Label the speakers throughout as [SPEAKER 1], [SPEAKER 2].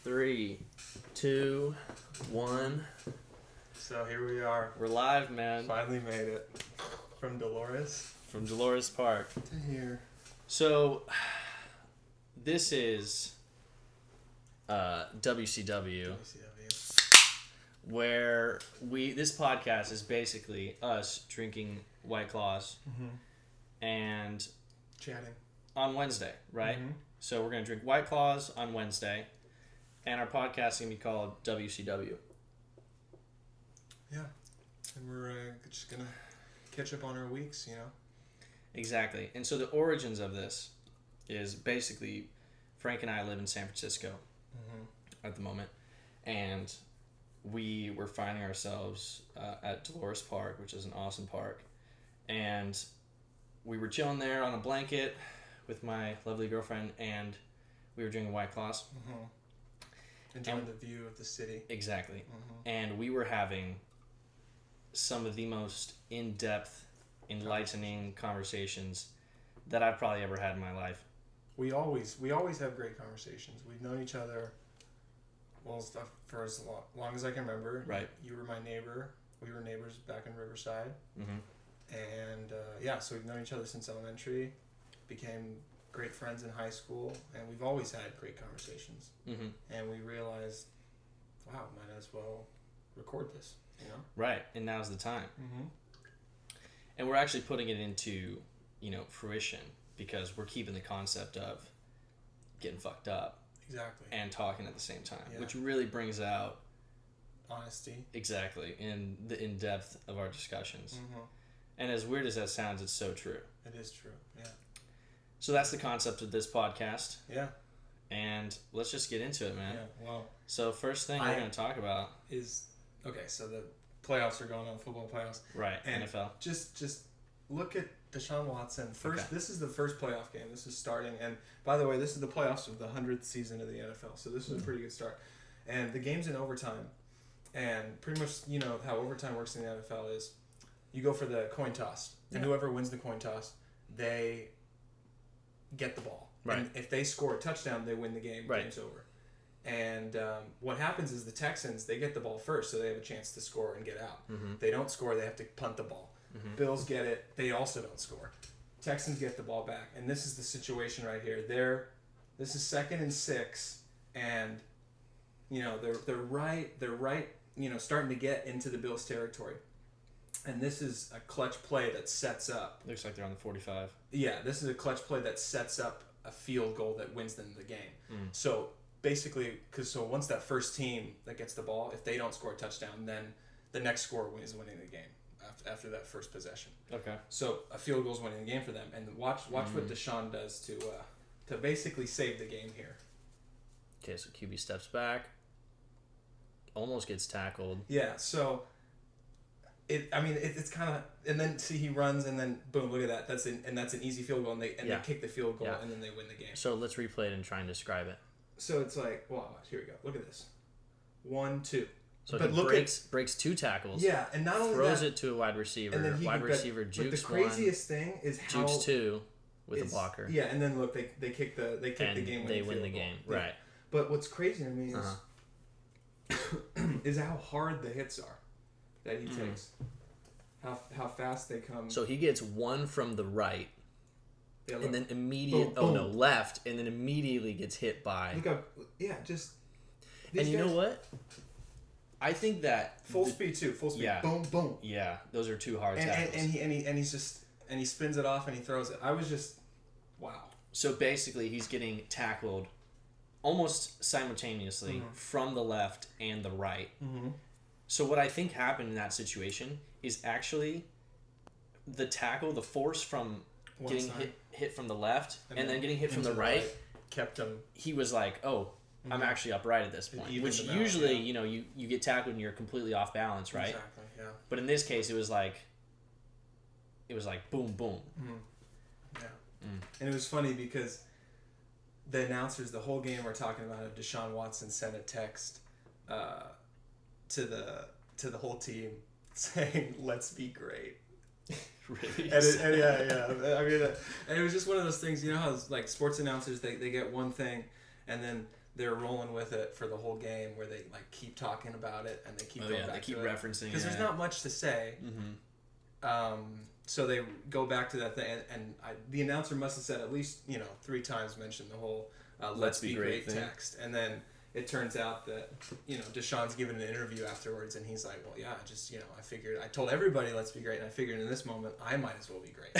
[SPEAKER 1] 3, 2, 1.
[SPEAKER 2] So here we are.
[SPEAKER 1] We're live, man.
[SPEAKER 2] Finally made it. From Dolores.
[SPEAKER 1] From Dolores Park.
[SPEAKER 2] To here.
[SPEAKER 1] So, this is WCW, where this podcast is basically us drinking White Claws and
[SPEAKER 2] chatting
[SPEAKER 1] on Wednesday, right? So we're going to drink White Claws on Wednesday, and our podcast is going to be called WCW.
[SPEAKER 2] Yeah. And we're just going to catch up on our weeks, you know?
[SPEAKER 1] Exactly. And so the origins of this is basically Frank and I live in San Francisco at the moment, and we were finding ourselves at Dolores Park, which is an awesome park, and we were chilling there on a blanket with my lovely girlfriend, and we were drinking White Claws.
[SPEAKER 2] Enjoying the view of the city.
[SPEAKER 1] Exactly. And we were having some of the most in-depth, enlightening conversations that I've probably ever had in my life.
[SPEAKER 2] We always have great conversations. We've known each other, well, for as long as I can remember.
[SPEAKER 1] Right.
[SPEAKER 2] You were my neighbor. We were neighbors back in Riverside. And so we've known each other since elementary, became great friends in high school, and we've always had great conversations. And we realized, wow, might as well record this, you know?
[SPEAKER 1] Right, and now's the time. And we're actually putting it into, fruition, because we're keeping the concept of getting fucked up.
[SPEAKER 2] Exactly.
[SPEAKER 1] And talking at the same time, which really brings out
[SPEAKER 2] honesty.
[SPEAKER 1] Exactly, in the in-depth of our discussions. And as weird as that sounds, it's so true.
[SPEAKER 2] It is true, yeah.
[SPEAKER 1] So that's the concept of this podcast.
[SPEAKER 2] Yeah.
[SPEAKER 1] And let's just get into it, man.
[SPEAKER 2] Yeah, well.
[SPEAKER 1] So first thing we're going to talk about
[SPEAKER 2] is, so the playoffs are going on, football playoffs.
[SPEAKER 1] Right,
[SPEAKER 2] and
[SPEAKER 1] NFL.
[SPEAKER 2] Just look at Deshaun Watson. This is the first playoff game. This is starting. And by the way, this is the playoffs of the 100th season of the NFL. So this is a pretty good start. And the game's in overtime. And pretty much, how overtime works in the NFL is you go for the coin toss. And whoever wins the coin toss, they get the ball.
[SPEAKER 1] Right.
[SPEAKER 2] And if they score a touchdown, they win the game.
[SPEAKER 1] Right.
[SPEAKER 2] Game's over. And what happens is the Texans, they get the ball first, so they have a chance to score and get out. They don't score, they have to punt the ball. Bills get it, they also don't score. Texans get the ball back, and this is the situation right here. This is 2nd and 6, and they're right, starting to get into the Bills' territory. And this is a clutch play that sets up.
[SPEAKER 1] Looks like they're on the 45.
[SPEAKER 2] Yeah, this is a clutch play that sets up a field goal that wins them the game. So basically, once that first team that gets the ball, if they don't score a touchdown, then the next scorer is winning the game after that first possession.
[SPEAKER 1] Okay.
[SPEAKER 2] So a field goal is winning the game for them, and watch what Deshaun does to basically save the game here.
[SPEAKER 1] Okay, so QB steps back, almost gets tackled.
[SPEAKER 2] Yeah. So it's kind of, and then see he runs, and then boom, look at that. That's an easy field goal, and they kick the field goal, and then they win the game.
[SPEAKER 1] So let's replay it and try and describe it.
[SPEAKER 2] So it's like, well, here we go. Look at this. 1, 2.
[SPEAKER 1] So he breaks 2 tackles.
[SPEAKER 2] Yeah, and not only
[SPEAKER 1] throws
[SPEAKER 2] that,
[SPEAKER 1] it to a wide receiver.
[SPEAKER 2] And then
[SPEAKER 1] receiver jukes one.
[SPEAKER 2] But the craziest thing is how
[SPEAKER 1] jukes 2 with a blocker.
[SPEAKER 2] Yeah, and then look, they kick the game.
[SPEAKER 1] And they win the game.
[SPEAKER 2] Yeah.
[SPEAKER 1] Right.
[SPEAKER 2] But what's crazy to me is is how hard the hits are that he takes. How fast they come.
[SPEAKER 1] So he gets one from the right.
[SPEAKER 2] Yeah,
[SPEAKER 1] and then left, and then immediately gets hit by.
[SPEAKER 2] Look up, just.
[SPEAKER 1] And you know what? I think that
[SPEAKER 2] full speed too. Full speed.
[SPEAKER 1] Yeah.
[SPEAKER 2] Boom, boom.
[SPEAKER 1] Yeah, those are 2 hard tackles.
[SPEAKER 2] And he spins it off and he throws it. I was just, wow.
[SPEAKER 1] So basically, he's getting tackled almost simultaneously from the left and the right. So what I think happened in that situation is actually the tackle, the force from getting hit from the left and then getting hit from the right
[SPEAKER 2] kept him.
[SPEAKER 1] He was like, oh, I'm actually upright at this point. Which usually, you get tackled and you're completely off balance, right?
[SPEAKER 2] Exactly, yeah.
[SPEAKER 1] But in this case, it was like boom, boom.
[SPEAKER 2] Yeah. And it was funny because the announcers the whole game were talking about it. Deshaun Watson sent a text to the whole team saying, "Let's be great."
[SPEAKER 1] Really?
[SPEAKER 2] And it was just one of those things. You know how like sports announcers they get one thing, and then they're rolling with it for the whole game, where they like keep talking about it and they keep going back
[SPEAKER 1] they keep
[SPEAKER 2] to
[SPEAKER 1] referencing it
[SPEAKER 2] because there's not much to say. So they go back to that thing, and the announcer must have said at least 3 times mentioned the whole "Let's be great" text, and then it turns out that Deshaun's given an interview afterwards, and he's like, well, yeah, just I figured, I told everybody let's be great, and I figured in this moment I might as well be great.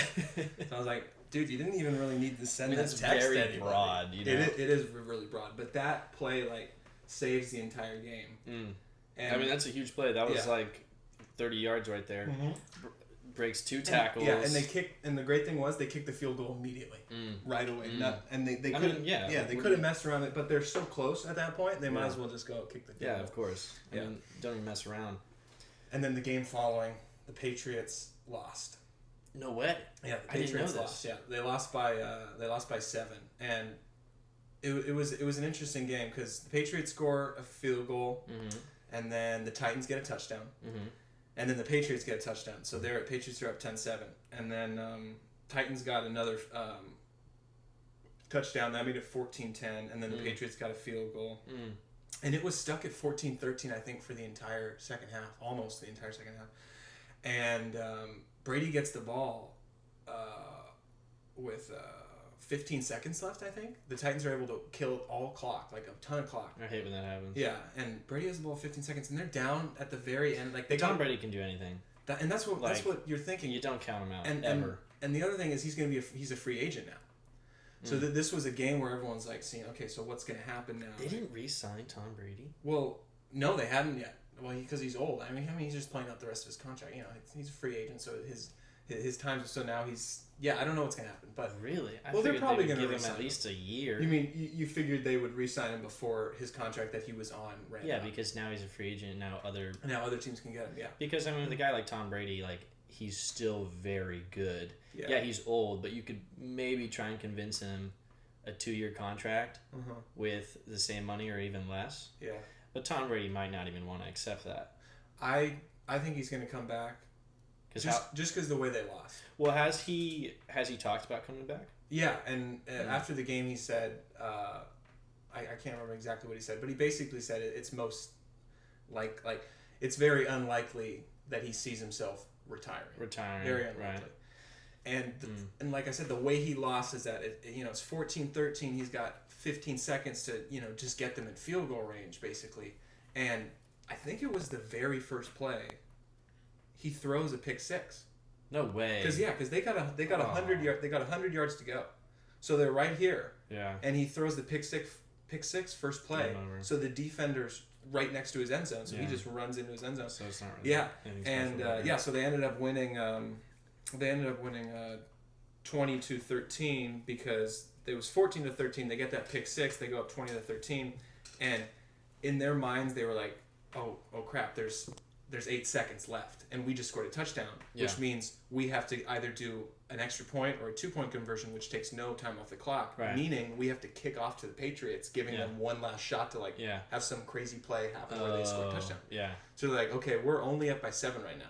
[SPEAKER 2] So I was like, dude, you didn't even really need to send that text.
[SPEAKER 1] It's very
[SPEAKER 2] to anybody.
[SPEAKER 1] broad,
[SPEAKER 2] It is really broad, but that play saves the entire game.
[SPEAKER 1] And that's a huge play. That was 30 yards right there. Breaks 2 tackles.
[SPEAKER 2] And the great thing was they kicked the field goal immediately, right away. They couldn't. They couldn't mess around it, but they're so close at that point. They might as well just go kick the field goal.
[SPEAKER 1] Yeah, of course. I mean, don't even mess around.
[SPEAKER 2] And then the game following, the Patriots lost.
[SPEAKER 1] No way.
[SPEAKER 2] Yeah, the Patriots lost. Yeah, they lost by 7, and it was an interesting game because the Patriots score a field goal, and then the Titans get a touchdown. And then the Patriots get a touchdown. So Patriots are up 10-7. And then Titans got another touchdown. That made it 14-10. And then the Patriots got a field goal. And it was stuck at 14-13, I think, for the entire second half. Almost the entire second half. And Brady gets the ball with 15 seconds left, I think. The Titans are able to kill all clock, like a ton of clock.
[SPEAKER 1] I hate when that happens.
[SPEAKER 2] Yeah, and Brady has the ball 15 seconds, and they're down at the very end.
[SPEAKER 1] Tom Brady can do anything.
[SPEAKER 2] And that's what you're thinking.
[SPEAKER 1] You don't count him out ever.
[SPEAKER 2] And the other thing is he's a free agent now. So this was a game where everyone's like seeing, okay, so what's going to happen now?
[SPEAKER 1] They didn't re-sign Tom Brady?
[SPEAKER 2] Well, no, they hadn't yet. Well, because he's old. I mean, he's just playing out the rest of his contract. He's a free agent, so his time. So now I don't know what's gonna happen, but
[SPEAKER 1] really,
[SPEAKER 2] they're probably gonna
[SPEAKER 1] give him at least a year.
[SPEAKER 2] You mean you figured they would re-sign him before his contract that he was on ran out?
[SPEAKER 1] Because now he's a free agent. Now other
[SPEAKER 2] teams can get him. Yeah,
[SPEAKER 1] because with a guy like Tom Brady, he's still very good. Yeah, he's old, but you could maybe try and convince him a 2-year contract with the same money or even less.
[SPEAKER 2] Yeah,
[SPEAKER 1] but Tom Brady might not even want to accept that.
[SPEAKER 2] I think he's gonna come back. Just because the way they lost.
[SPEAKER 1] Well, has he talked about coming back?
[SPEAKER 2] Yeah, and after the game he said, I can't remember exactly what he said, but he basically said it's most it's very unlikely that he sees himself retiring. Very unlikely. Right. And like I said, the way he lost is that it's 14-13. He's got 15 seconds to just get them in field goal range basically, and I think it was the very first play. He throws a pick six.
[SPEAKER 1] No way.
[SPEAKER 2] Because they got 100 yards. They got 100 yards to go, so they're right here.
[SPEAKER 1] Yeah.
[SPEAKER 2] And he throws the pick six first play. So the defender's right next to his end zone. So he just runs into his end zone.
[SPEAKER 1] So it's not really
[SPEAKER 2] So they ended up winning. They ended up winning 20-13 because it was 14-13. They get that pick six. They go up 20-13, and in their minds they were like, oh crap, there's 8 seconds left, and we just scored a touchdown, which means we have to either do an extra point or a 2-point conversion, which takes no time off the clock, meaning we have to kick off to the Patriots, giving them one last shot to have some crazy play happen where they score a touchdown.
[SPEAKER 1] Yeah.
[SPEAKER 2] So they're like, okay, we're only up by 7 right now.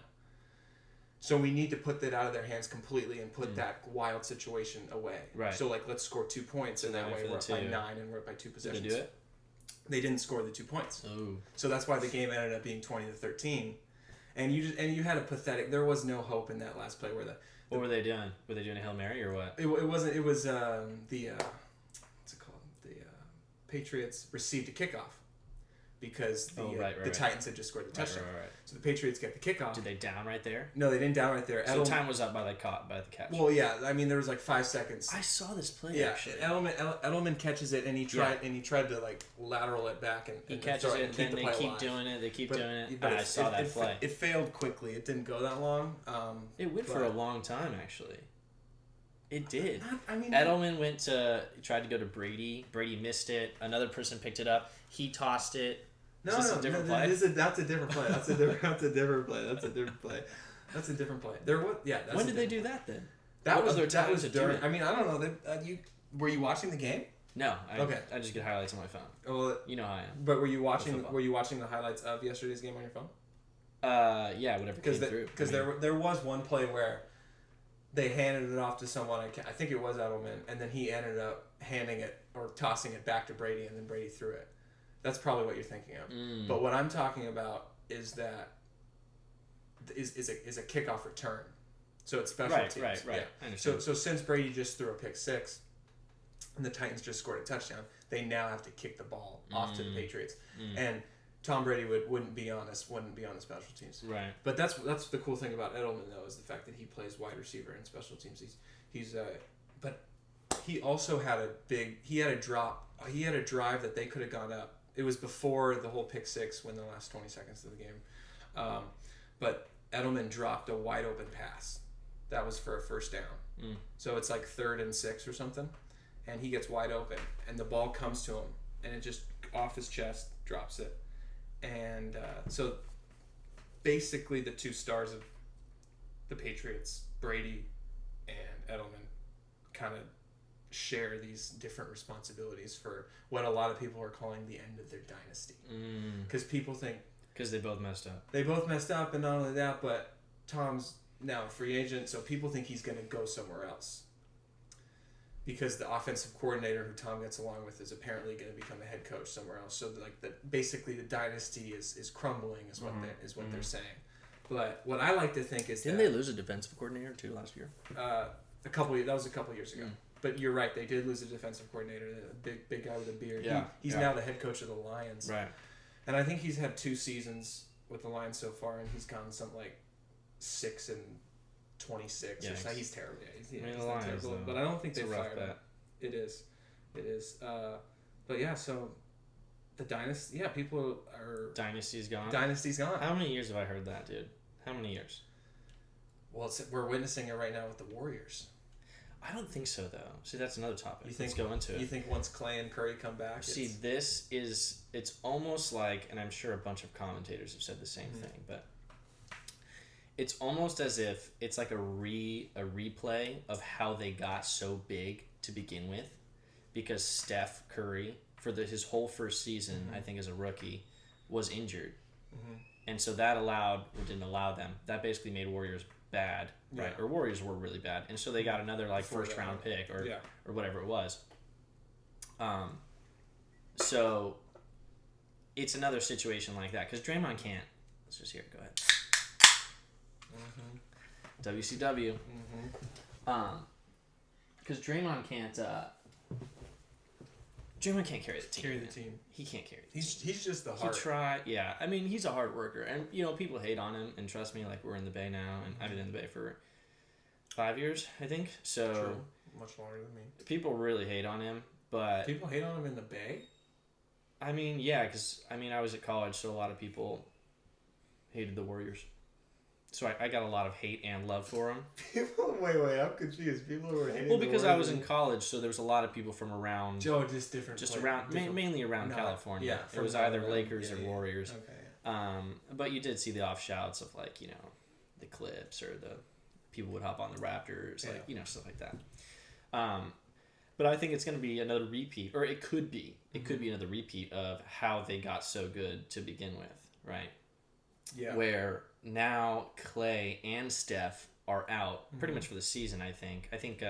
[SPEAKER 2] So we need to put that out of their hands completely and put that wild situation away.
[SPEAKER 1] Right.
[SPEAKER 2] So let's score 2 points, and that way we're up by 9 and we're up by 2 possessions.
[SPEAKER 1] Did they do it?
[SPEAKER 2] They didn't score the 2 points.
[SPEAKER 1] Oh.
[SPEAKER 2] So that's why the game ended up being 20-13. And you had a pathetic. There was no hope in that last play where
[SPEAKER 1] what were they doing? Were they doing a Hail Mary or what?
[SPEAKER 2] It wasn't. It was the what's it called? The Patriots received a kickoff because the Titans had just scored the touchdown.
[SPEAKER 1] Right.
[SPEAKER 2] So the Patriots get the kickoff.
[SPEAKER 1] Did they down right there?
[SPEAKER 2] No, they didn't down right there.
[SPEAKER 1] So time was up by the catch.
[SPEAKER 2] Well, yeah. I mean, there was 5 seconds.
[SPEAKER 1] I saw this play. Actually.
[SPEAKER 2] Edelman catches it, and he tried to lateral it back, and
[SPEAKER 1] he catches it, and then they keep doing it. They keep doing it. But I saw that play.
[SPEAKER 2] It failed quickly. It didn't go that long.
[SPEAKER 1] It went for a long time, actually. It did.
[SPEAKER 2] I mean,
[SPEAKER 1] Edelman tried to go to Brady. Brady missed it. Another person picked it up. He tossed it.
[SPEAKER 2] No, that's a different play. That's a different play. That's a different play.
[SPEAKER 1] When did they do that then?
[SPEAKER 2] That was during. I mean, I don't know. Were you watching the game?
[SPEAKER 1] No. I just get highlights on my phone.
[SPEAKER 2] Well,
[SPEAKER 1] you know how I am.
[SPEAKER 2] But were you watching the highlights of yesterday's game on your phone?
[SPEAKER 1] Yeah, whatever came through.
[SPEAKER 2] Because there was one play where they handed it off to someone. I think it was Edelman, and then he ended up handing it or tossing it back to Brady and then Brady threw it. That's probably what you're thinking of. But what I'm talking about is that is a kickoff return. So it's special teams.
[SPEAKER 1] Right.
[SPEAKER 2] Yeah.
[SPEAKER 1] I understand.
[SPEAKER 2] So since Brady just threw a pick six, and the Titans just scored a touchdown, they now have to kick the ball off to the Patriots, and Tom Brady wouldn't be on the special teams.
[SPEAKER 1] Right.
[SPEAKER 2] But that's the cool thing about Edelman though, is the fact that he plays wide receiver in special teams. But he also had a drive that they could have gone up. It was before the whole pick six, when the last 20 seconds of the game. But Edelman dropped a wide open pass. That was for a first down. So it's like 3rd and 6 or something. And he gets wide open. And the ball comes to him. And it just, off his chest, drops it. And so basically the two stars of the Patriots, Brady and Edelman, kind of share these different responsibilities for what a lot of people are calling the end of their dynasty. Because people think...
[SPEAKER 1] Because they both messed up.
[SPEAKER 2] They both messed up, and not only that, but Tom's now a free agent, so people think he's going to go somewhere else. Because the offensive coordinator who Tom gets along with is apparently going to become a head coach somewhere else. So basically the dynasty is crumbling, is what they're saying. But what I like to think is
[SPEAKER 1] Didn't they lose a defensive coordinator too last year?
[SPEAKER 2] That was a couple years ago. But you're right, they did lose a defensive coordinator, the big guy with a beard.
[SPEAKER 1] Yeah,
[SPEAKER 2] He's now the head coach of the Lions.
[SPEAKER 1] Right.
[SPEAKER 2] And I think he's had 2 seasons with the Lions so far, and he's gone something like 6-26 or so. He's terrible. He's not terrible, but I don't think they fired him. It is. But yeah, so the dynasty. Yeah, people are.
[SPEAKER 1] Dynasty's gone.
[SPEAKER 2] Dynasty's gone.
[SPEAKER 1] How many years have I heard that, dude? How many years?
[SPEAKER 2] Well, we're witnessing it right now with the Warriors.
[SPEAKER 1] I don't think so, though. See, that's another topic.
[SPEAKER 2] Let's
[SPEAKER 1] go into it.
[SPEAKER 2] You think once Clay and Curry come back?
[SPEAKER 1] See, it's almost like, and I'm sure a bunch of commentators have said the same thing, but it's almost as if it's like a replay of how they got so big to begin with, because Steph Curry, for his whole first season, I think as a rookie, was injured. And so that didn't allow them. That basically made Warriors bad, right? Or Warriors were really bad, and so they got another first round pick or whatever it was. So it's another situation like that, because Draymond can't. Let's just hear it. Go ahead. WCW. Because Draymond can't. Draymond can't carry the team. He can't carry the team.
[SPEAKER 2] He's just the heart.
[SPEAKER 1] I mean, he's a hard worker, and people hate on him. And trust me, we're in the Bay now, and I've been in the Bay for 5 years, I think. So
[SPEAKER 2] true. Much longer than me.
[SPEAKER 1] People really hate on him, but
[SPEAKER 2] people hate on him in the Bay.
[SPEAKER 1] I mean, yeah, because I was at college, so a lot of people hated the Warriors. So I got a lot of hate and love for him.
[SPEAKER 2] Wait, I'm confused. People were hating.
[SPEAKER 1] Well, because I was in college, so there was a lot of people from around.
[SPEAKER 2] Just different.
[SPEAKER 1] Mainly around California.
[SPEAKER 2] Yeah,
[SPEAKER 1] it was either Lakers or Warriors.
[SPEAKER 2] Okay.
[SPEAKER 1] But you did see the offshouts of the Clips, or the people would hop on the Raptors, stuff like that. But I think it's going to be another repeat, or it could be. It could be another repeat of how they got so good to begin with, right?
[SPEAKER 2] Yeah.
[SPEAKER 1] Where now Clay and Steph are out pretty much for the season, I think. I think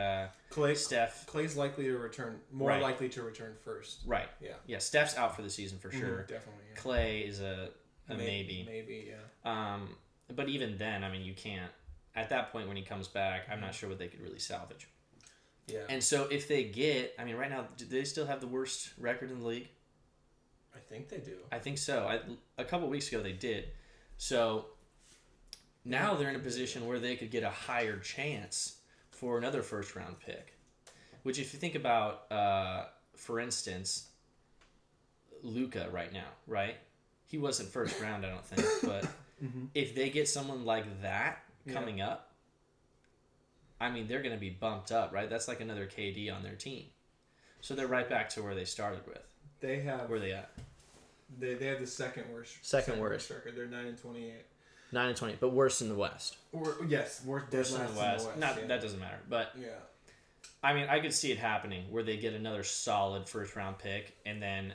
[SPEAKER 2] Clay's likely to return, likely to return first.
[SPEAKER 1] Right.
[SPEAKER 2] Yeah.
[SPEAKER 1] Yeah, Steph's out for the season for sure.
[SPEAKER 2] Definitely. Yeah.
[SPEAKER 1] Clay is a maybe.
[SPEAKER 2] Maybe, yeah.
[SPEAKER 1] But even then, you can't. At that point when he comes back, I'm not sure what they could really salvage.
[SPEAKER 2] Yeah.
[SPEAKER 1] And so if they get, right now, do they still have the worst record in the league?
[SPEAKER 2] I think they do.
[SPEAKER 1] I think so. A couple weeks ago they did. So now they're in a position where they could get a higher chance for another first round pick. Which, if you think about, for instance, Luka right now, right? He wasn't first round, I don't think. But if they get someone like that coming up, they're going to be bumped up, right? That's like another KD on their team. So they're right back to where they started with.
[SPEAKER 2] They have...
[SPEAKER 1] Where are they at?
[SPEAKER 2] They have the second worst record. They're 9-28.
[SPEAKER 1] 9-20, but worse in the West.
[SPEAKER 2] Worse in the West.
[SPEAKER 1] That doesn't matter. But I could see it happening where they get another solid first round pick, and then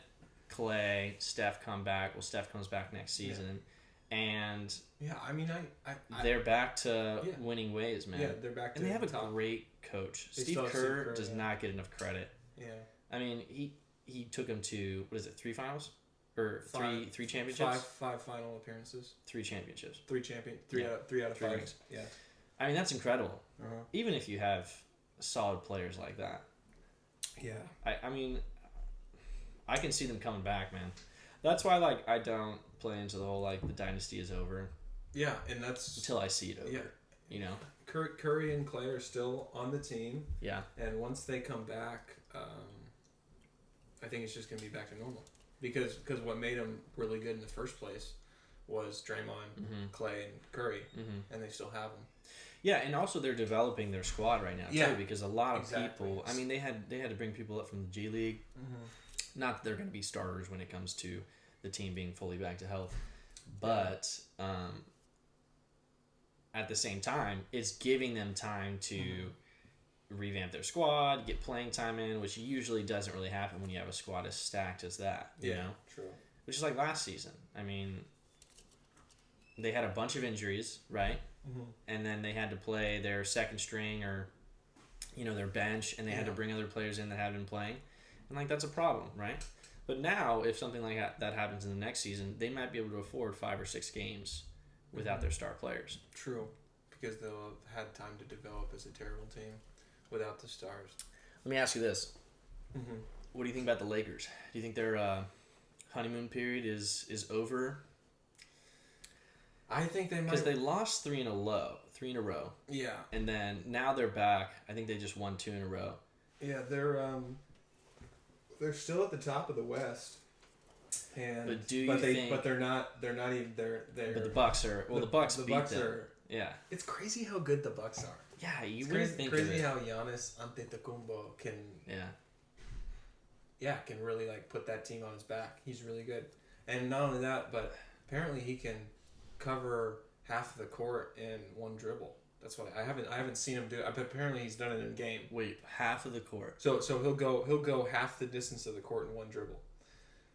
[SPEAKER 1] Clay, Steph come back. Well, Steph comes back next season, and they're back to winning ways, man.
[SPEAKER 2] Yeah, they're back to
[SPEAKER 1] and they have a
[SPEAKER 2] top.
[SPEAKER 1] great coach. Steve Kerr does not get enough credit.
[SPEAKER 2] Yeah.
[SPEAKER 1] I mean, he took them to, what is it, 3 finals? Or three championships?
[SPEAKER 2] Five final appearances.
[SPEAKER 1] 3 championships.
[SPEAKER 2] Three out of 5.
[SPEAKER 1] Rings.
[SPEAKER 2] Yeah.
[SPEAKER 1] I mean, that's incredible.
[SPEAKER 2] Uh-huh.
[SPEAKER 1] Even if you have solid players like that.
[SPEAKER 2] Yeah.
[SPEAKER 1] I mean, I can see them coming back, man. That's why, like, I don't play into the whole, like, the dynasty is over.
[SPEAKER 2] Yeah, and that's...
[SPEAKER 1] Until I see it over. Yeah. You know?
[SPEAKER 2] Curry and Clay are still on the team.
[SPEAKER 1] Yeah.
[SPEAKER 2] And once they come back, I think it's just going to be back to normal. Because what made them really good in the first place was Draymond, Clay, and Curry. And they still have them.
[SPEAKER 1] Yeah, and also they're developing their squad right now, too. Because a lot of people... I mean, they had to bring people up from the G League. Not that they're going to be starters when it comes to the team being fully back to health. But at the same time, it's giving them time to revamp their squad, get playing time in, which usually doesn't really happen when you have a squad as stacked as that. You know?
[SPEAKER 2] True.
[SPEAKER 1] Which is like last season. I mean, they had a bunch of injuries, right? And then they had to play their second string or, you know, their bench, and they had to bring other players in that had been playing. And, like, that's a problem, right? But now, if something like that happens in the next season, they might be able to afford 5 or 6 games without their star players.
[SPEAKER 2] True. Because they'll have had time to develop as a terrible team without the stars.
[SPEAKER 1] Let me ask you this. What do you think about the Lakers? Do you think their honeymoon period is over?
[SPEAKER 2] I think they might...
[SPEAKER 1] Because they lost 3 in a row.
[SPEAKER 2] Yeah.
[SPEAKER 1] And then now they're back. I think they just won 2 in a row.
[SPEAKER 2] Yeah, they're still at the top of the West. And but they're not even they're
[SPEAKER 1] But the Bucks are the Bucks beat them. Yeah.
[SPEAKER 2] It's crazy how good the Bucks are.
[SPEAKER 1] Yeah, you
[SPEAKER 2] it's
[SPEAKER 1] really
[SPEAKER 2] crazy,
[SPEAKER 1] think
[SPEAKER 2] crazy
[SPEAKER 1] of it.
[SPEAKER 2] how Giannis Antetokounmpo can can really like put that team on his back. He's really good. And not only that, but apparently he can cover half of the court in one dribble. That's what I haven't seen him do it, but apparently he's done it in game.
[SPEAKER 1] Wait, half of the court.
[SPEAKER 2] So he'll go half the distance of the court in one dribble.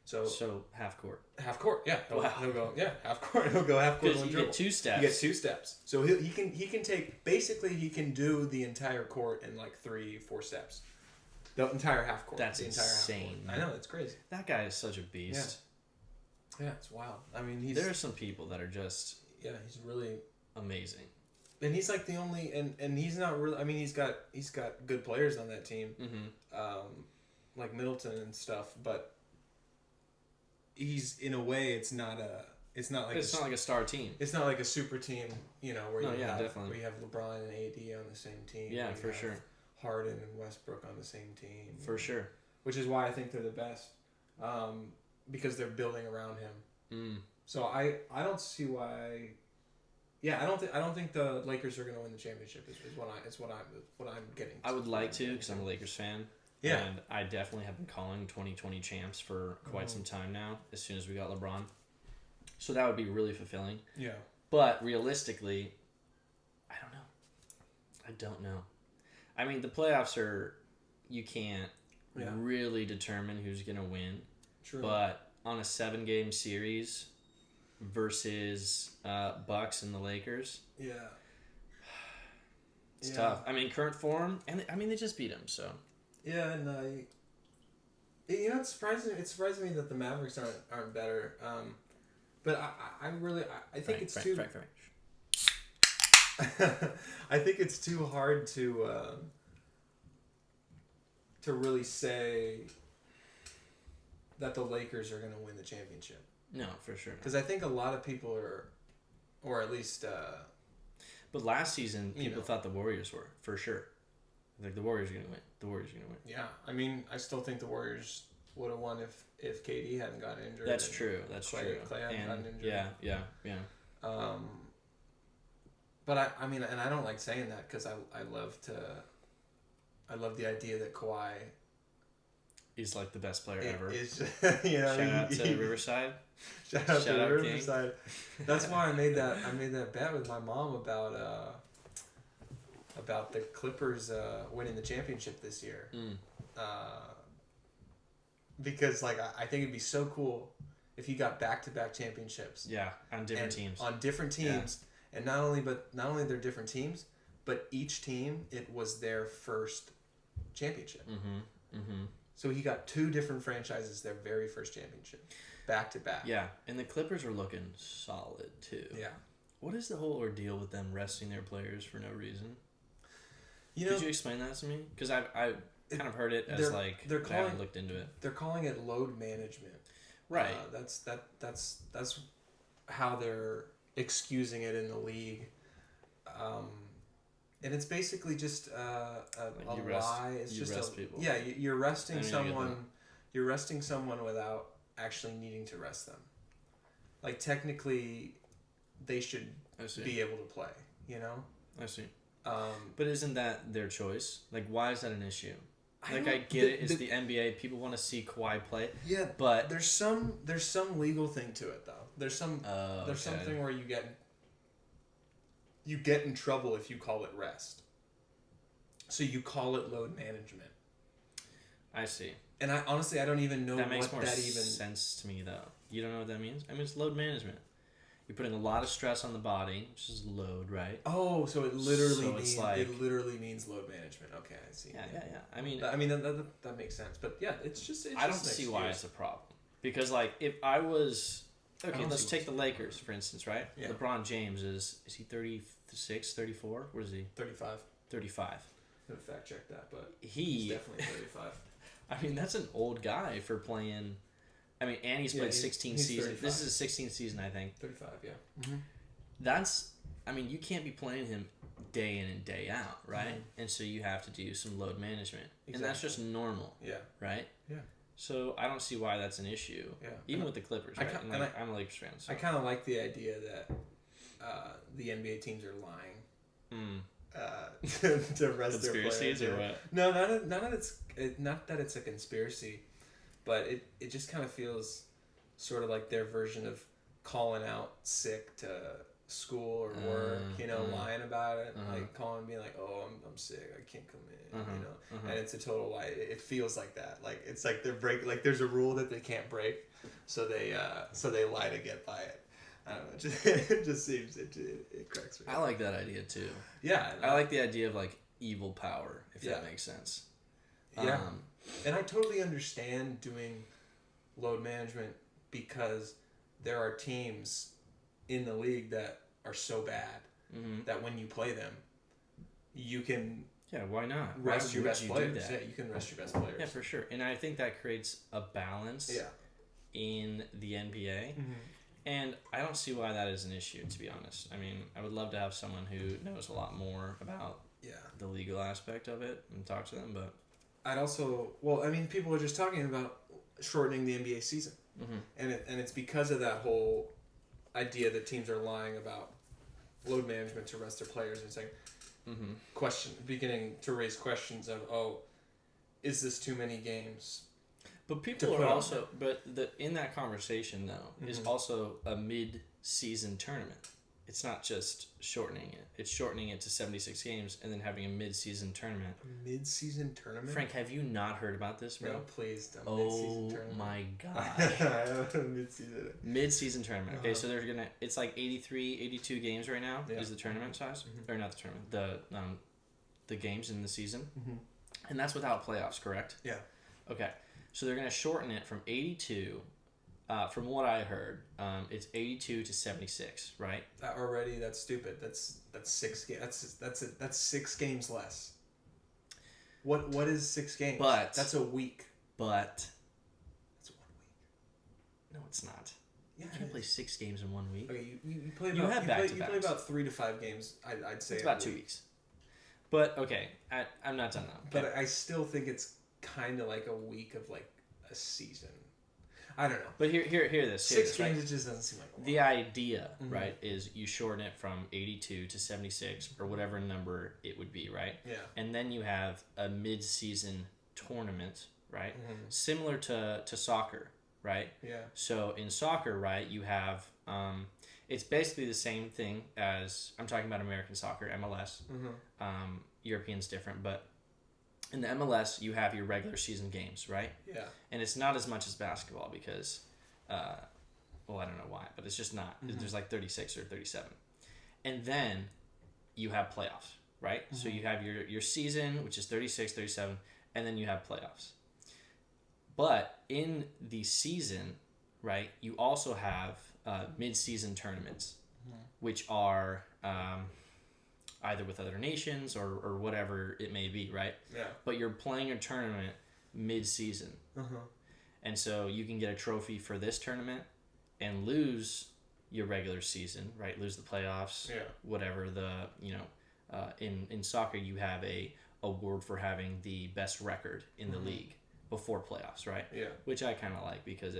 [SPEAKER 1] So half court.
[SPEAKER 2] Half court, yeah.
[SPEAKER 1] Wow.
[SPEAKER 2] He'll go half court. He'll go half court in one dribble.
[SPEAKER 1] You get 2 steps.
[SPEAKER 2] You get 2 steps. So he can take he can do the entire court in like 3-4 steps. The entire half court.
[SPEAKER 1] That's
[SPEAKER 2] the entire
[SPEAKER 1] insane.
[SPEAKER 2] Half court. I know, it's crazy.
[SPEAKER 1] That guy is such a beast.
[SPEAKER 2] Yeah, it's wild. I mean,
[SPEAKER 1] there are some people that are just
[SPEAKER 2] he's really
[SPEAKER 1] amazing.
[SPEAKER 2] And he's like the only and he's not really. I mean, he's got good players on that team, like Middleton and stuff. But he's in a way, it's not like a
[SPEAKER 1] star team.
[SPEAKER 2] It's not like a super team, you know, where where you have LeBron and AD on the same team.
[SPEAKER 1] Yeah, for sure.
[SPEAKER 2] Harden and Westbrook on the same team.
[SPEAKER 1] For sure.
[SPEAKER 2] Which is why I think they're the best, because they're building around him. So I don't see why. Yeah, I don't think the Lakers are going to win the championship. Is what I'm getting.
[SPEAKER 1] I would like to, because I'm a Lakers fan. Yeah. And I definitely have been calling 2020 champs for quite some time now. As soon as we got LeBron, so that would be really fulfilling.
[SPEAKER 2] Yeah.
[SPEAKER 1] But realistically, I don't know. I mean, the playoffs you can't really determine who's going to win.
[SPEAKER 2] True.
[SPEAKER 1] But on a 7-game series versus Bucks and the Lakers.
[SPEAKER 2] Yeah.
[SPEAKER 1] It's tough. I mean, current form, and they just beat him, so.
[SPEAKER 2] Yeah, and it's surprising me that the Mavericks aren't better. But I think it's too. I think it's too hard to really say that the Lakers are going to win the championship.
[SPEAKER 1] No, for sure.
[SPEAKER 2] Because I think a lot of people are, or at least.
[SPEAKER 1] But last season, people thought the Warriors were, for sure. Like, the Warriors are going to win.
[SPEAKER 2] Yeah, I mean, I still think the Warriors would have won if KD hadn't gotten injured.
[SPEAKER 1] That's true.
[SPEAKER 2] Clay hadn't gotten injured.
[SPEAKER 1] Yeah.
[SPEAKER 2] But I mean, and I don't like saying that because I love the idea that Kawhi
[SPEAKER 1] is like the best player ever.
[SPEAKER 2] Shout
[SPEAKER 1] out to Riverside.
[SPEAKER 2] Shout out to Riverside. That's why I made that bet with my mom about the Clippers winning the championship this year. Because like I think it'd be so cool if you got back-to-back championships.
[SPEAKER 1] Yeah, on different teams.
[SPEAKER 2] On different teams, and not only they're different teams, but each team it was their first championship. So he got 2 different franchises their very first championship, back to back.
[SPEAKER 1] Yeah, and the Clippers are looking solid too.
[SPEAKER 2] Yeah.
[SPEAKER 1] What is the whole ordeal with them resting their players for no reason?
[SPEAKER 2] You know,
[SPEAKER 1] could you explain that to me? Because I kind of heard it as I haven't looked into it.
[SPEAKER 2] They're calling it load management.
[SPEAKER 1] Right.
[SPEAKER 2] That's how they're excusing it in the league. And it's basically just a lie. It's just
[SPEAKER 1] people.
[SPEAKER 2] Yeah, you're resting someone. You're resting someone without actually needing to rest them. Like technically, they should be able to play. You know.
[SPEAKER 1] I see. But isn't that their choice? Like, why is that an issue? I get it. It's the NBA. People want to see Kawhi play.
[SPEAKER 2] Yeah,
[SPEAKER 1] but
[SPEAKER 2] there's some legal thing to it though. There's something where you get in trouble if you call it rest. So you call it load management.
[SPEAKER 1] I see.
[SPEAKER 2] And I honestly don't even know
[SPEAKER 1] that makes
[SPEAKER 2] what
[SPEAKER 1] more
[SPEAKER 2] that even
[SPEAKER 1] sense to me though. You don't know what that means? I mean, it's load management. You're putting a lot of stress on the body, which is load, right?
[SPEAKER 2] Oh, so it literally means load management. Okay, I see.
[SPEAKER 1] Yeah. I mean,
[SPEAKER 2] that makes sense. But yeah, it's
[SPEAKER 1] I don't see why it's a problem. Because like if I was let's take the Lakers for instance, right? Yeah. LeBron James is he 36, 34? What is he?
[SPEAKER 2] 35.
[SPEAKER 1] 35.
[SPEAKER 2] I'm gonna fact check that, but
[SPEAKER 1] he's
[SPEAKER 2] definitely 35.
[SPEAKER 1] I mean, that's an old guy for playing. I mean, and he's played 16 seasons. 35. This is his 16th season, I think.
[SPEAKER 2] 35, yeah.
[SPEAKER 1] Mm-hmm. You can't be playing him day in and day out, right? Mm-hmm. And so you have to do some load management. Exactly. And that's just normal. Yeah. Right? Yeah. So I don't see why that's an issue. Yeah. Even with the Clippers, right? I'm a Lakers fan. So.
[SPEAKER 2] I kind of like the idea that the NBA teams are lying. To rest their players.
[SPEAKER 1] Or what?
[SPEAKER 2] No, not that it's a conspiracy. But it just kind of feels sort of like their version of calling out sick to school or work, lying about it, like calling, being like, "Oh, I'm sick, I can't come in," and it's a total lie. It feels like that. Like it's like they're like there's a rule that they can't break, so they lie to get by it. I don't know. It just seems it cracks me.
[SPEAKER 1] I like that idea too.
[SPEAKER 2] Yeah,
[SPEAKER 1] I like the idea of like evil power, if that makes sense.
[SPEAKER 2] Yeah. And I totally understand doing load management because there are teams in the league that are so bad that when you play them, you can
[SPEAKER 1] why not
[SPEAKER 2] rest your best players. Yeah, you can rest your best players.
[SPEAKER 1] Yeah, for sure. And I think that creates a balance in the NBA. Mm-hmm. And I don't see why that is an issue, to be honest. I mean, I would love to have someone who knows a lot more about the legal aspect of it and talk to them, but
[SPEAKER 2] I'd also, people are just talking about shortening the NBA season. Mm-hmm. And it's because of that whole idea that teams are lying about load management to rest their players and saying, beginning to raise questions of, is this too many games?
[SPEAKER 1] But people are also, in that conversation though, is also a mid-season tournament. It's not just shortening it. It's shortening it to 76 games and then having a mid-season tournament.
[SPEAKER 2] A mid-season tournament?
[SPEAKER 1] Frank, have you not heard about this, bro?
[SPEAKER 2] No, please don't.
[SPEAKER 1] Oh my gosh. Mid-season tournament. Okay, so it's like 83, 82 games right now is the tournament size. Mm-hmm. Or not the tournament, the games in the season. Mm-hmm. And that's without playoffs, correct? Yeah. Okay, so they're going to shorten it from 82... from what I heard, it's 82 to 76, right?
[SPEAKER 2] That's stupid. That's 6 games. That's 6 games less. What is 6 games?
[SPEAKER 1] But
[SPEAKER 2] that's a week.
[SPEAKER 1] But
[SPEAKER 2] that's 1 week.
[SPEAKER 1] No, it's not. Yeah, you can't play 6 games in 1 week.
[SPEAKER 2] Okay, you play about you play about 3 to 5 games. I'd say
[SPEAKER 1] it's about 2 weeks. But okay, I'm not done though.
[SPEAKER 2] Okay. But I still think it's kind of like a week of like a season. I don't know.
[SPEAKER 1] But hear this.
[SPEAKER 2] 6 games, it just doesn't seem like a lot.
[SPEAKER 1] The idea, right, is you shorten it from 82 to 76 or whatever number it would be, right? Yeah. And then you have a mid-season tournament, right? Mm-hmm. Similar to soccer, right? Yeah. So in soccer, right, you have it's basically the same thing as I'm talking about American soccer, MLS. Mm-hmm. European's different, but in the MLS, you have your regular season games, right? Yeah. And it's not as much as basketball because, I don't know why, but it's just not. Mm-hmm. There's like 36 or 37. And then you have playoffs, right? Mm-hmm. So you have your season, which is 36, 37, and then you have playoffs. But in the season, right, you also have mid-season tournaments, which are either with other nations or whatever it may be, right?
[SPEAKER 2] Yeah.
[SPEAKER 1] But you're playing a tournament mid-season. And so you can get a trophy for this tournament and lose your regular season, right? Lose the playoffs, whatever. In soccer, you have a award for having the best record in the league before playoffs, right?
[SPEAKER 2] Yeah.
[SPEAKER 1] Which I kind of like because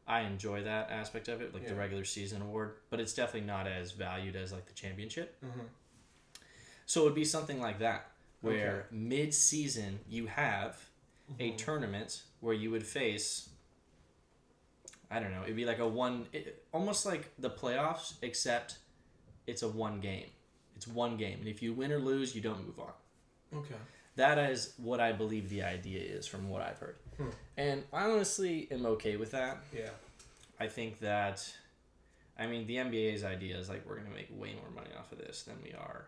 [SPEAKER 1] I enjoy that aspect of it, like the regular season award, but it's definitely not as valued as like the championship. So it would be something like that, where mid-season you have a tournament where you would face, I don't know, it'd be like almost like the playoffs, except it's a one game. It's one game, and if you win or lose, you don't move on. Okay. That is what I believe the idea is from what I've heard. And I honestly am okay with that. Yeah. I think that, the NBA's idea is like, we're going to make way more money off of this than we are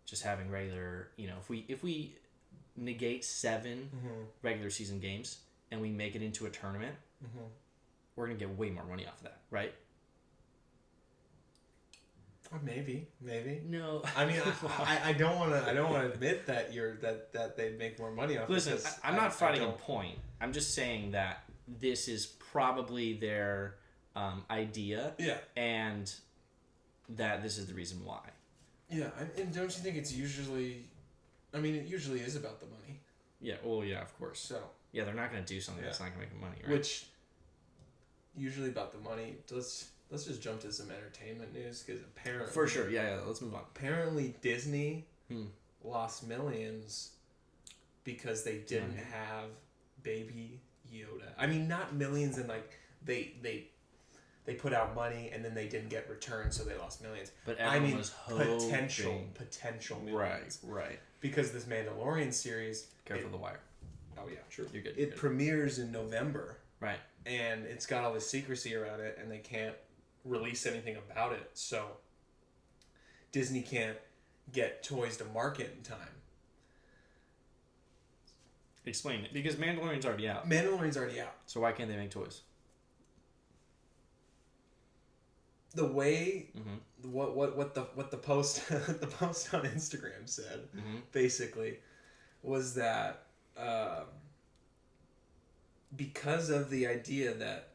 [SPEAKER 1] just having regular, if we negate 7 regular season games and we make it into a tournament, we're going to get way more money off of that, right?
[SPEAKER 2] Maybe.
[SPEAKER 1] No.
[SPEAKER 2] I don't want to admit that that they'd make more money off.
[SPEAKER 1] Listen, I'm not fighting a point. I'm just saying that this is probably their idea. Yeah. And that this is the reason why.
[SPEAKER 2] Yeah, and don't you think it's usually? It usually is about the money.
[SPEAKER 1] Yeah. Well, yeah, of course.
[SPEAKER 2] So.
[SPEAKER 1] Yeah, they're not going to do something that's not going to make money, right?
[SPEAKER 2] Which. Usually about the money. Let's just jump to some entertainment news because apparently...
[SPEAKER 1] For sure, yeah, let's move on.
[SPEAKER 2] Apparently Disney lost millions because they didn't have Baby Yoda. Not millions in like they put out money and then they didn't get returns, so they lost millions.
[SPEAKER 1] But everyone was hoping...
[SPEAKER 2] potential millions.
[SPEAKER 1] Right.
[SPEAKER 2] Because this Mandalorian series...
[SPEAKER 1] Careful the wire.
[SPEAKER 2] Oh yeah, true.
[SPEAKER 1] You're good.
[SPEAKER 2] It premieres in November.
[SPEAKER 1] Right.
[SPEAKER 2] And it's got all this secrecy around it, and they can't release anything about it. So Disney can't get toys to market in time.
[SPEAKER 1] Explain it. Because Mandalorian's already out.
[SPEAKER 2] So
[SPEAKER 1] why can't they make toys?
[SPEAKER 2] The way what the post the post on Instagram said basically was that because of the idea that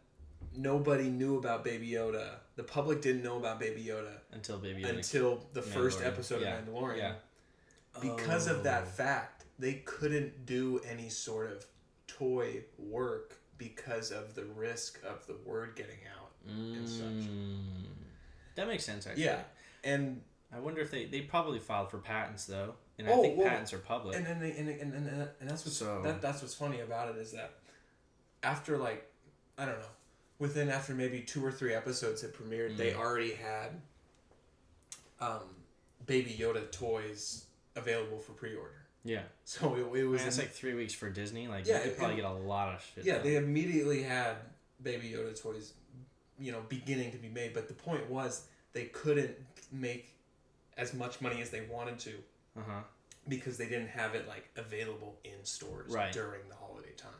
[SPEAKER 2] nobody knew about Baby Yoda, the public didn't know about Baby Yoda
[SPEAKER 1] until
[SPEAKER 2] the first episode of Mandalorian. Yeah. Because of that fact, they couldn't do any sort of toy work because of the risk of the word getting out and such.
[SPEAKER 1] That makes sense, actually.
[SPEAKER 2] Yeah, and
[SPEAKER 1] I wonder if they probably filed for patents though, and I think patents are public.
[SPEAKER 2] And that's what's funny about it is that after after maybe 2 or 3 episodes had premiered, they already had Baby Yoda toys available for pre-order. Yeah. So it was...
[SPEAKER 1] it's like 3 weeks for Disney. Like, you could probably get a lot of shit done.
[SPEAKER 2] They immediately had Baby Yoda toys, beginning to be made. But the point was they couldn't make as much money as they wanted to because they didn't have it, available in stores during the holiday time.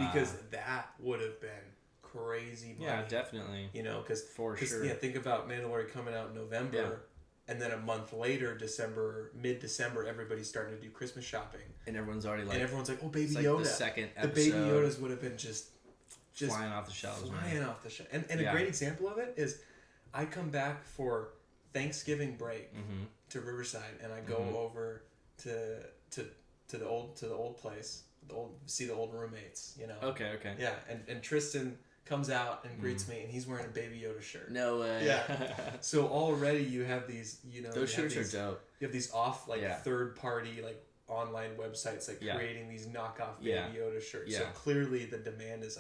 [SPEAKER 2] Because that would have been crazy money.
[SPEAKER 1] Yeah, definitely.
[SPEAKER 2] Because...
[SPEAKER 1] For sure.
[SPEAKER 2] Yeah, think about Mandalorian coming out in November... Yeah. And then a month later, mid-December, everybody's starting to do Christmas shopping.
[SPEAKER 1] And everyone's already
[SPEAKER 2] oh, Baby Yoda.
[SPEAKER 1] The second episode.
[SPEAKER 2] The Baby Yodas would have been just
[SPEAKER 1] flying off the shelves.
[SPEAKER 2] Off the shelves. And a great example of it is I come back for Thanksgiving break to Riverside, and I go over to the old place, see the old roommates,
[SPEAKER 1] Okay.
[SPEAKER 2] Yeah, and Tristan comes out and greets me, and he's wearing a Baby Yoda shirt.
[SPEAKER 1] No way.
[SPEAKER 2] Yeah. So already you have these,
[SPEAKER 1] those shirts are dope.
[SPEAKER 2] You have these third party online websites creating these knockoff Baby Yoda shirts. Yeah. So clearly the demand is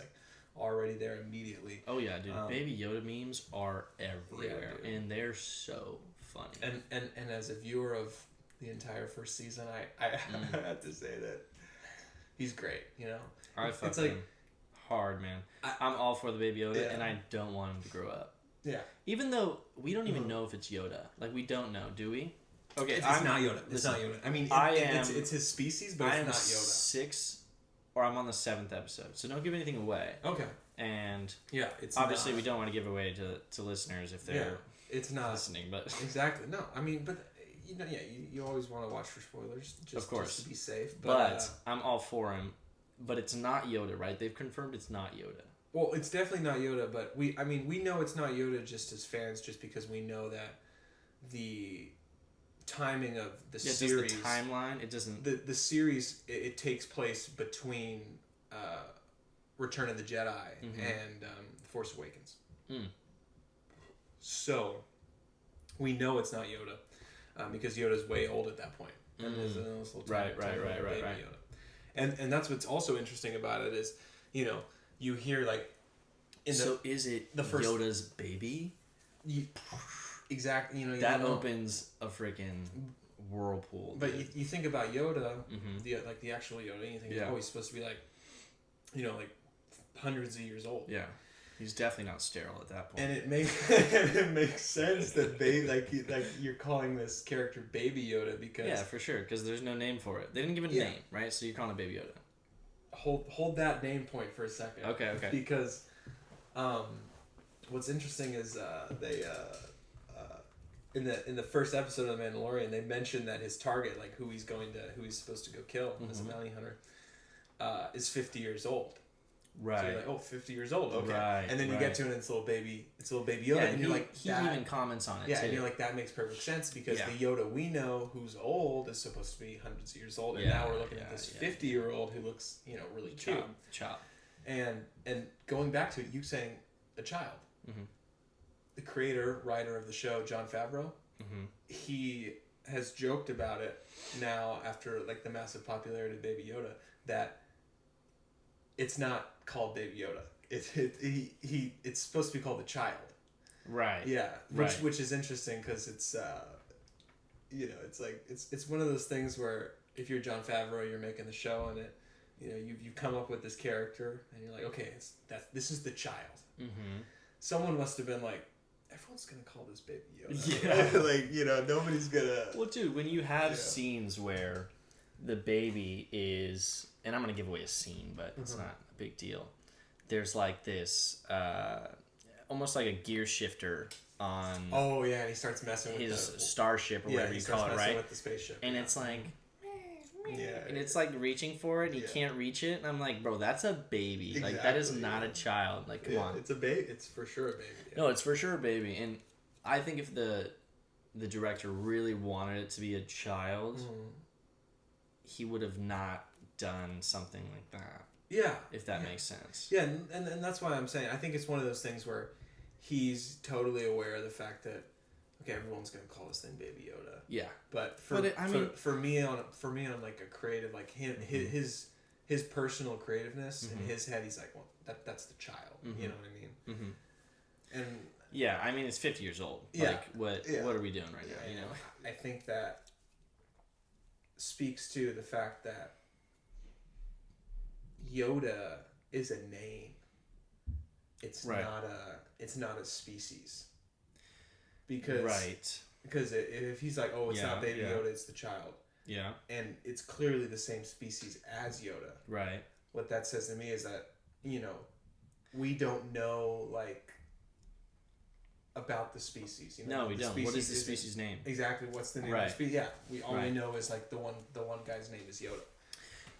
[SPEAKER 2] already there immediately.
[SPEAKER 1] Oh yeah, dude. Baby Yoda memes are everywhere, and they're so funny.
[SPEAKER 2] And as a viewer of the entire first season, I have to say that he's great.
[SPEAKER 1] It's hard, man. I'm all for the Baby Yoda, and I don't want him to grow up. Yeah. Even though we don't even know if it's Yoda. We don't know, do we? Okay,
[SPEAKER 2] It's not Yoda. It's not Yoda. I mean, it's his species, but it's not Yoda.
[SPEAKER 1] I'm on the 7th episode, so don't give anything away.
[SPEAKER 2] Okay.
[SPEAKER 1] And
[SPEAKER 2] yeah, it's
[SPEAKER 1] obviously we don't want to give away to listeners if they're
[SPEAKER 2] it's not
[SPEAKER 1] listening, but
[SPEAKER 2] exactly no. I mean, but you always want to watch for spoilers,
[SPEAKER 1] of course,
[SPEAKER 2] just to be safe.
[SPEAKER 1] But I'm all for him. But it's not Yoda, right? They've confirmed it's not Yoda.
[SPEAKER 2] Well, it's definitely not Yoda, but we know it's not Yoda just as fans, just because we know that the timing of the series,
[SPEAKER 1] the timeline, it doesn't.
[SPEAKER 2] The series it takes place between Return of the Jedi and Force Awakens. So we know it's not Yoda because Yoda's way old at that point. And there's a little
[SPEAKER 1] right.
[SPEAKER 2] Yoda. And that's what's also interesting about it is, you hear like.
[SPEAKER 1] Is it the first Yoda's baby?
[SPEAKER 2] Exactly.
[SPEAKER 1] That opens a freaking whirlpool.
[SPEAKER 2] But you think about Yoda, the actual Yoda, and you think, he's supposed to be like, like hundreds of years old.
[SPEAKER 1] Yeah. He's definitely not sterile at that point.
[SPEAKER 2] And it makes sense that you're calling this character Baby Yoda because
[SPEAKER 1] for sure, because there's no name for it. They didn't give it a name, right? So you're calling it Baby Yoda.
[SPEAKER 2] Hold that name point for a second.
[SPEAKER 1] Okay.
[SPEAKER 2] Because, what's interesting is they in the first episode of The Mandalorian, they mentioned that his target, like who he's supposed to go kill as a bounty hunter, is 50 years old.
[SPEAKER 1] Right.
[SPEAKER 2] So you're like, 50 years old, okay.
[SPEAKER 1] Right,
[SPEAKER 2] and then you get to it and it's little baby Yoda, and you're like,
[SPEAKER 1] he even comments on it too.
[SPEAKER 2] And you're like, that makes perfect sense because the Yoda we know who's old is supposed to be hundreds of years old, and now we're looking at this 50-year-old who looks, really cute.
[SPEAKER 1] Chop.
[SPEAKER 2] And going back to it, you saying a child. The creator, writer of the show, Jon Favreau, he has joked about it now after like the massive popularity of Baby Yoda that it's not called Baby Yoda. It's supposed to be called the child.
[SPEAKER 1] Right.
[SPEAKER 2] Yeah. Which is interesting because it's it's like it's one of those things where if you're Jon Favreau, you're making the show and it, you come up with this character and you're like, okay, this is the child. Someone must have been like, everyone's gonna call this Baby Yoda. Yeah. Nobody's gonna.
[SPEAKER 1] Well, dude, when you have scenes where the baby is, and I'm gonna give away a scene, but it's not a big deal. There's like this, almost like a gear shifter on.
[SPEAKER 2] Oh yeah, and he starts messing with
[SPEAKER 1] his starship or whatever you call it, right?
[SPEAKER 2] With the spaceship,
[SPEAKER 1] and it's like.
[SPEAKER 2] Yeah,
[SPEAKER 1] and it's like reaching for it, and he can't reach it, and I'm like, bro, that's a baby. Exactly, like that is not a child. Like, come on.
[SPEAKER 2] It's a baby. It's for sure a baby. Yeah.
[SPEAKER 1] No, it's for sure a baby, and I think if the director really wanted it to be a child, he would have not done something like that.
[SPEAKER 2] Yeah,
[SPEAKER 1] if that makes sense.
[SPEAKER 2] Yeah, and that's why I'm saying I think it's one of those things where he's totally aware of the fact that. Okay, everyone's gonna call this thing Baby Yoda.
[SPEAKER 1] Yeah,
[SPEAKER 2] but for me on like a creative, like him, his personal creativeness in his head, he's like, well, that's the child. You know what I mean? And
[SPEAKER 1] yeah, I mean it's 50 years old. Yeah, like what are we doing right now?
[SPEAKER 2] I think that speaks to the fact that Yoda is a name. It's not a species. Because if he's like, oh, it's not Baby Yoda, it's the child. Yeah. And it's clearly the same species as Yoda. Right. What that says to me is that, we don't know, like, about the species.
[SPEAKER 1] No, we don't. What is the species name?
[SPEAKER 2] Exactly. What's the name of the species? Yeah. All we know is, like, the one guy's name is Yoda.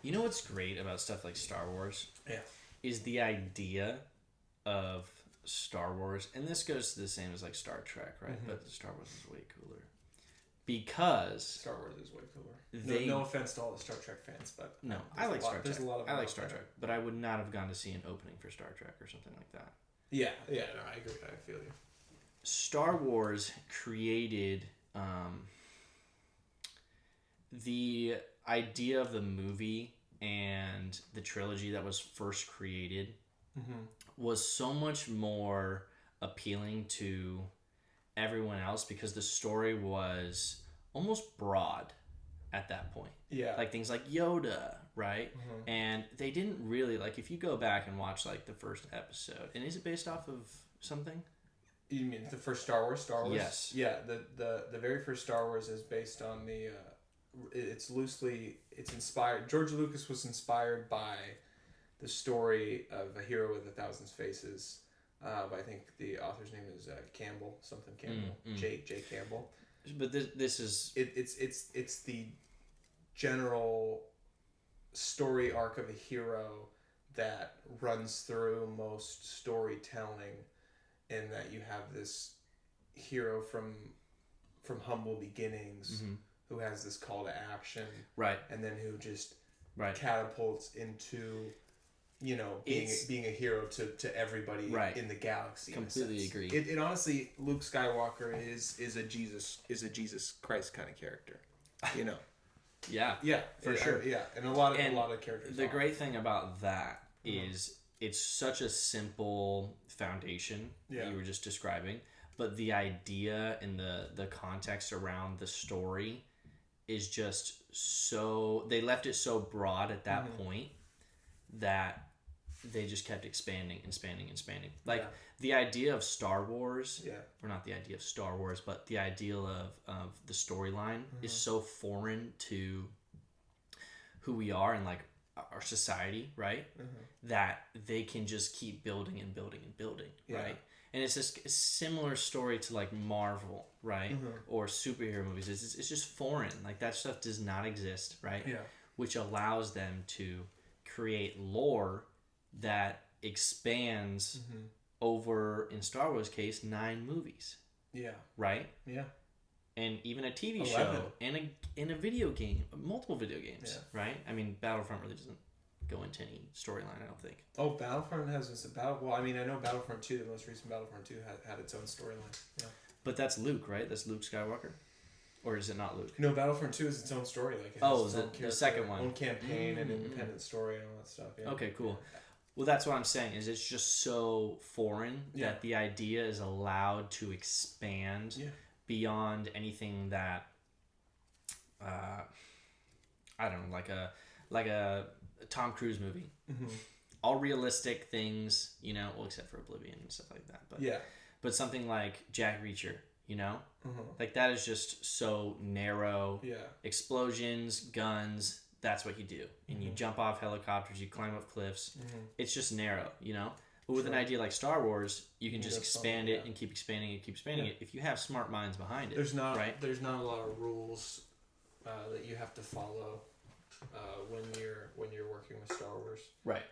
[SPEAKER 1] You know what's great about stuff like Star Wars?
[SPEAKER 2] Yeah.
[SPEAKER 1] Is the idea of Star Wars, and this goes to the same as like Star Trek, right? But Star Wars is way cooler because
[SPEAKER 2] Star Wars is way cooler. No offense to all the Star Trek fans, but
[SPEAKER 1] no, I like Star Trek. There's a lot of I like Star Trek, but I would not have gone to see an opening for Star Trek or something like that.
[SPEAKER 2] Yeah, no, I agree. I feel you.
[SPEAKER 1] Star Wars created the idea of the movie and the trilogy that was first created. Was so much more appealing to everyone else because the story was almost broad at that point. Yeah. Like things like Yoda, right? And they didn't really, like, if you go back and watch, like, the first episode, and is it based off of something?
[SPEAKER 2] You mean the first Star Wars? Star Wars?
[SPEAKER 1] Yes.
[SPEAKER 2] Yeah, the very first Star Wars is based on the... it's inspired... George Lucas was inspired by the story of A Hero with a Thousand Faces. I think the author's name is Campbell. Something Campbell. J. Campbell.
[SPEAKER 1] But this is...
[SPEAKER 2] It's the general story arc of a hero that runs through most storytelling, in that you have this hero from humble beginnings who has this call to action,
[SPEAKER 1] right,
[SPEAKER 2] and then who just catapults into being a hero to everybody in the galaxy.
[SPEAKER 1] Completely agree.
[SPEAKER 2] It honestly, Luke Skywalker is a Jesus Christ kind of character, Yeah,
[SPEAKER 1] for sure.
[SPEAKER 2] Yeah, and a lot of characters.
[SPEAKER 1] The great thing about that is it's such a simple foundation that you were just describing, but the idea and the context around the story is just so... They left it so broad at that point that they just kept expanding. Like the idea of Star Wars, or not the idea of Star Wars, but the idea of the storyline is so foreign to who we are and like our society, right? That they can just keep building and building and building, right? And it's just a similar story to like Marvel, right? Or superhero movies. It's just foreign. Like that stuff does not exist, right? Yeah. Which allows them to create lore that expands over, in Star Wars case, 9 movies. Yeah. Right? Yeah. And even a TV 11. Show and a video game, multiple video games, right? I mean, Battlefront really doesn't go into any storyline, I don't think.
[SPEAKER 2] Oh, Battlefront has this Well, I mean, I know Battlefront 2, the most recent Battlefront 2 had its own storyline. Yeah.
[SPEAKER 1] But that's Luke, right? That's Luke Skywalker? Or is it not Luke?
[SPEAKER 2] No, Battlefront 2 is its own story. Like it has
[SPEAKER 1] the second one.
[SPEAKER 2] Own campaign and independent story and all that stuff. Yeah.
[SPEAKER 1] Okay, cool. Well, that's what I'm saying, is it's just so foreign that the idea is allowed to expand beyond anything that, I don't know, like a Tom Cruise movie. All realistic things, well, except for Oblivion and stuff like that. But something like Jack Reacher, like that is just so narrow. Explosions, guns, that's what you do. And you jump off helicopters, you climb up cliffs. It's just narrow, But with an idea like Star Wars, you can just expand it and keep expanding it if you have smart minds behind it.
[SPEAKER 2] There's not a lot of rules that you have to follow when you're working with Star Wars. Right.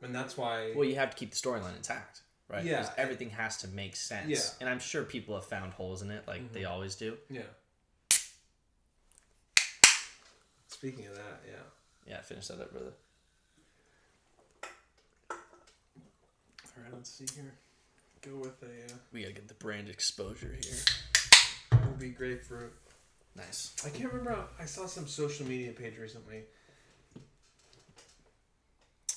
[SPEAKER 2] And that's why...
[SPEAKER 1] Well, you have to keep the storyline intact, right? Yeah. Because everything has to make sense. Yeah. And I'm sure people have found holes in it, like they always do. Yeah.
[SPEAKER 2] Speaking of that,
[SPEAKER 1] Yeah, finish that up, brother.
[SPEAKER 2] Alright, let's see here. Go with a...
[SPEAKER 1] We gotta get the brand exposure here.
[SPEAKER 2] Ruby grapefruit.
[SPEAKER 1] Nice.
[SPEAKER 2] I can't remember. I saw some social media page recently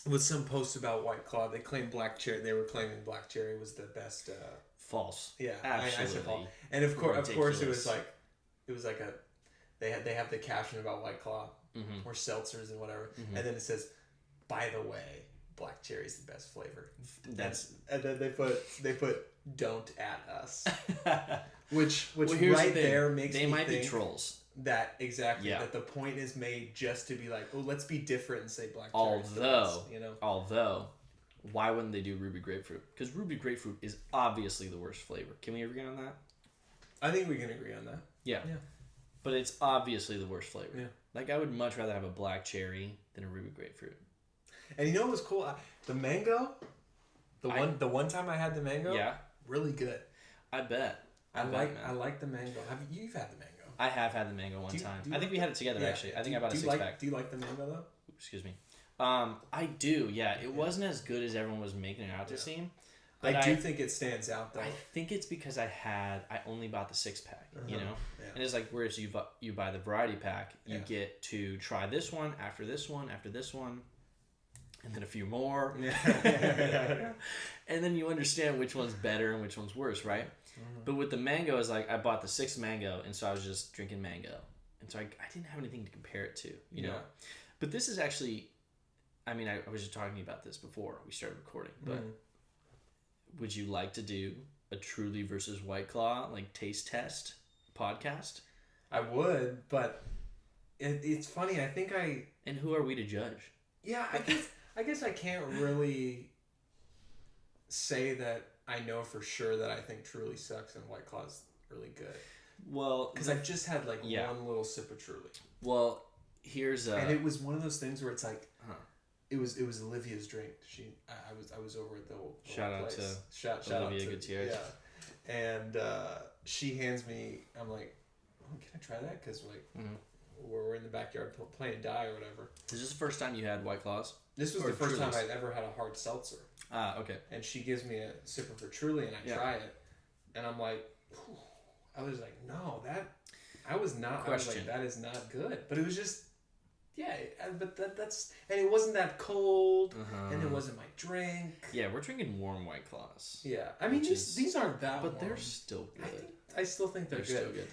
[SPEAKER 2] with some posts about White Claw. They claimed They were claiming Black Cherry was the best.
[SPEAKER 1] False.
[SPEAKER 2] Yeah, absolutely. I said false. And of course, it was like a. They have the caption about White Claw or seltzers and whatever, and then it says, "By the way, Black Cherry's the best flavor." And then they put "Don't at us," which right there makes
[SPEAKER 1] they
[SPEAKER 2] me
[SPEAKER 1] might
[SPEAKER 2] think
[SPEAKER 1] be trolls.
[SPEAKER 2] That exactly that the point is made just to be like, oh, let's be different and say Black Cherry's the best,
[SPEAKER 1] Although, why wouldn't they do Ruby Grapefruit? Because Ruby Grapefruit is obviously the worst flavor. Can we agree on that?
[SPEAKER 2] I think we can agree on that.
[SPEAKER 1] Yeah. But it's obviously the worst flavor. Yeah. Like, I would much rather have a Black Cherry than a Ruby Grapefruit.
[SPEAKER 2] And you know what was cool? The mango, the one time I had the mango, really good.
[SPEAKER 1] I bet.
[SPEAKER 2] I like the mango. You've had the mango?
[SPEAKER 1] I have had the mango one time. I think we had it together, actually. I think I bought a 6-pack.
[SPEAKER 2] Do you like the mango, though?
[SPEAKER 1] Excuse me. I do, yeah. It wasn't as good as everyone was making it out to seem.
[SPEAKER 2] But I do think it stands out, though.
[SPEAKER 1] I think it's because I only bought the 6-pack, Yeah. And it's like, whereas you buy the variety pack, you get to try this one, after this one, after this one, and then a few more. And then you understand which one's better and which one's worse, right? But with the mango, it's like I bought the 6th mango, and so I was just drinking mango. And so I didn't have anything to compare it to, you know? But this is actually, I mean, I was just talking about this before we started recording, but would you like to do a Truly versus White Claw like taste test podcast?
[SPEAKER 2] I would, but it's funny. I think
[SPEAKER 1] And who are we to judge?
[SPEAKER 2] Yeah, I guess I can't really say that I know for sure that I think Truly sucks and White Claw's really good.
[SPEAKER 1] Well,
[SPEAKER 2] because I've just had like one little sip of Truly.
[SPEAKER 1] Well, here's
[SPEAKER 2] and it was one of those things where it's like, it was Olivia's drink. I was over at the old
[SPEAKER 1] shout out
[SPEAKER 2] place.
[SPEAKER 1] to
[SPEAKER 2] shout
[SPEAKER 1] Olivia
[SPEAKER 2] out to
[SPEAKER 1] Gutierrez.
[SPEAKER 2] Yeah, and she hands me. I'm like, oh, can I try that? Because we're in the backyard playing die or whatever.
[SPEAKER 1] Is this the first time you had White Claws?
[SPEAKER 2] This was the first time I'd ever had a hard seltzer.
[SPEAKER 1] Ah, okay.
[SPEAKER 2] And she gives me a sip of her Truly, and I try it, and I'm like, whew. I was like, no, I was not. Question. I was like, that is not good. But it was just, but that's, and it wasn't that cold, and it wasn't my drink.
[SPEAKER 1] Yeah, we're drinking warm White Claws.
[SPEAKER 2] Yeah, I mean these aren't that,
[SPEAKER 1] but
[SPEAKER 2] warm.
[SPEAKER 1] they're still good.
[SPEAKER 2] I still think they're good.
[SPEAKER 1] Still good.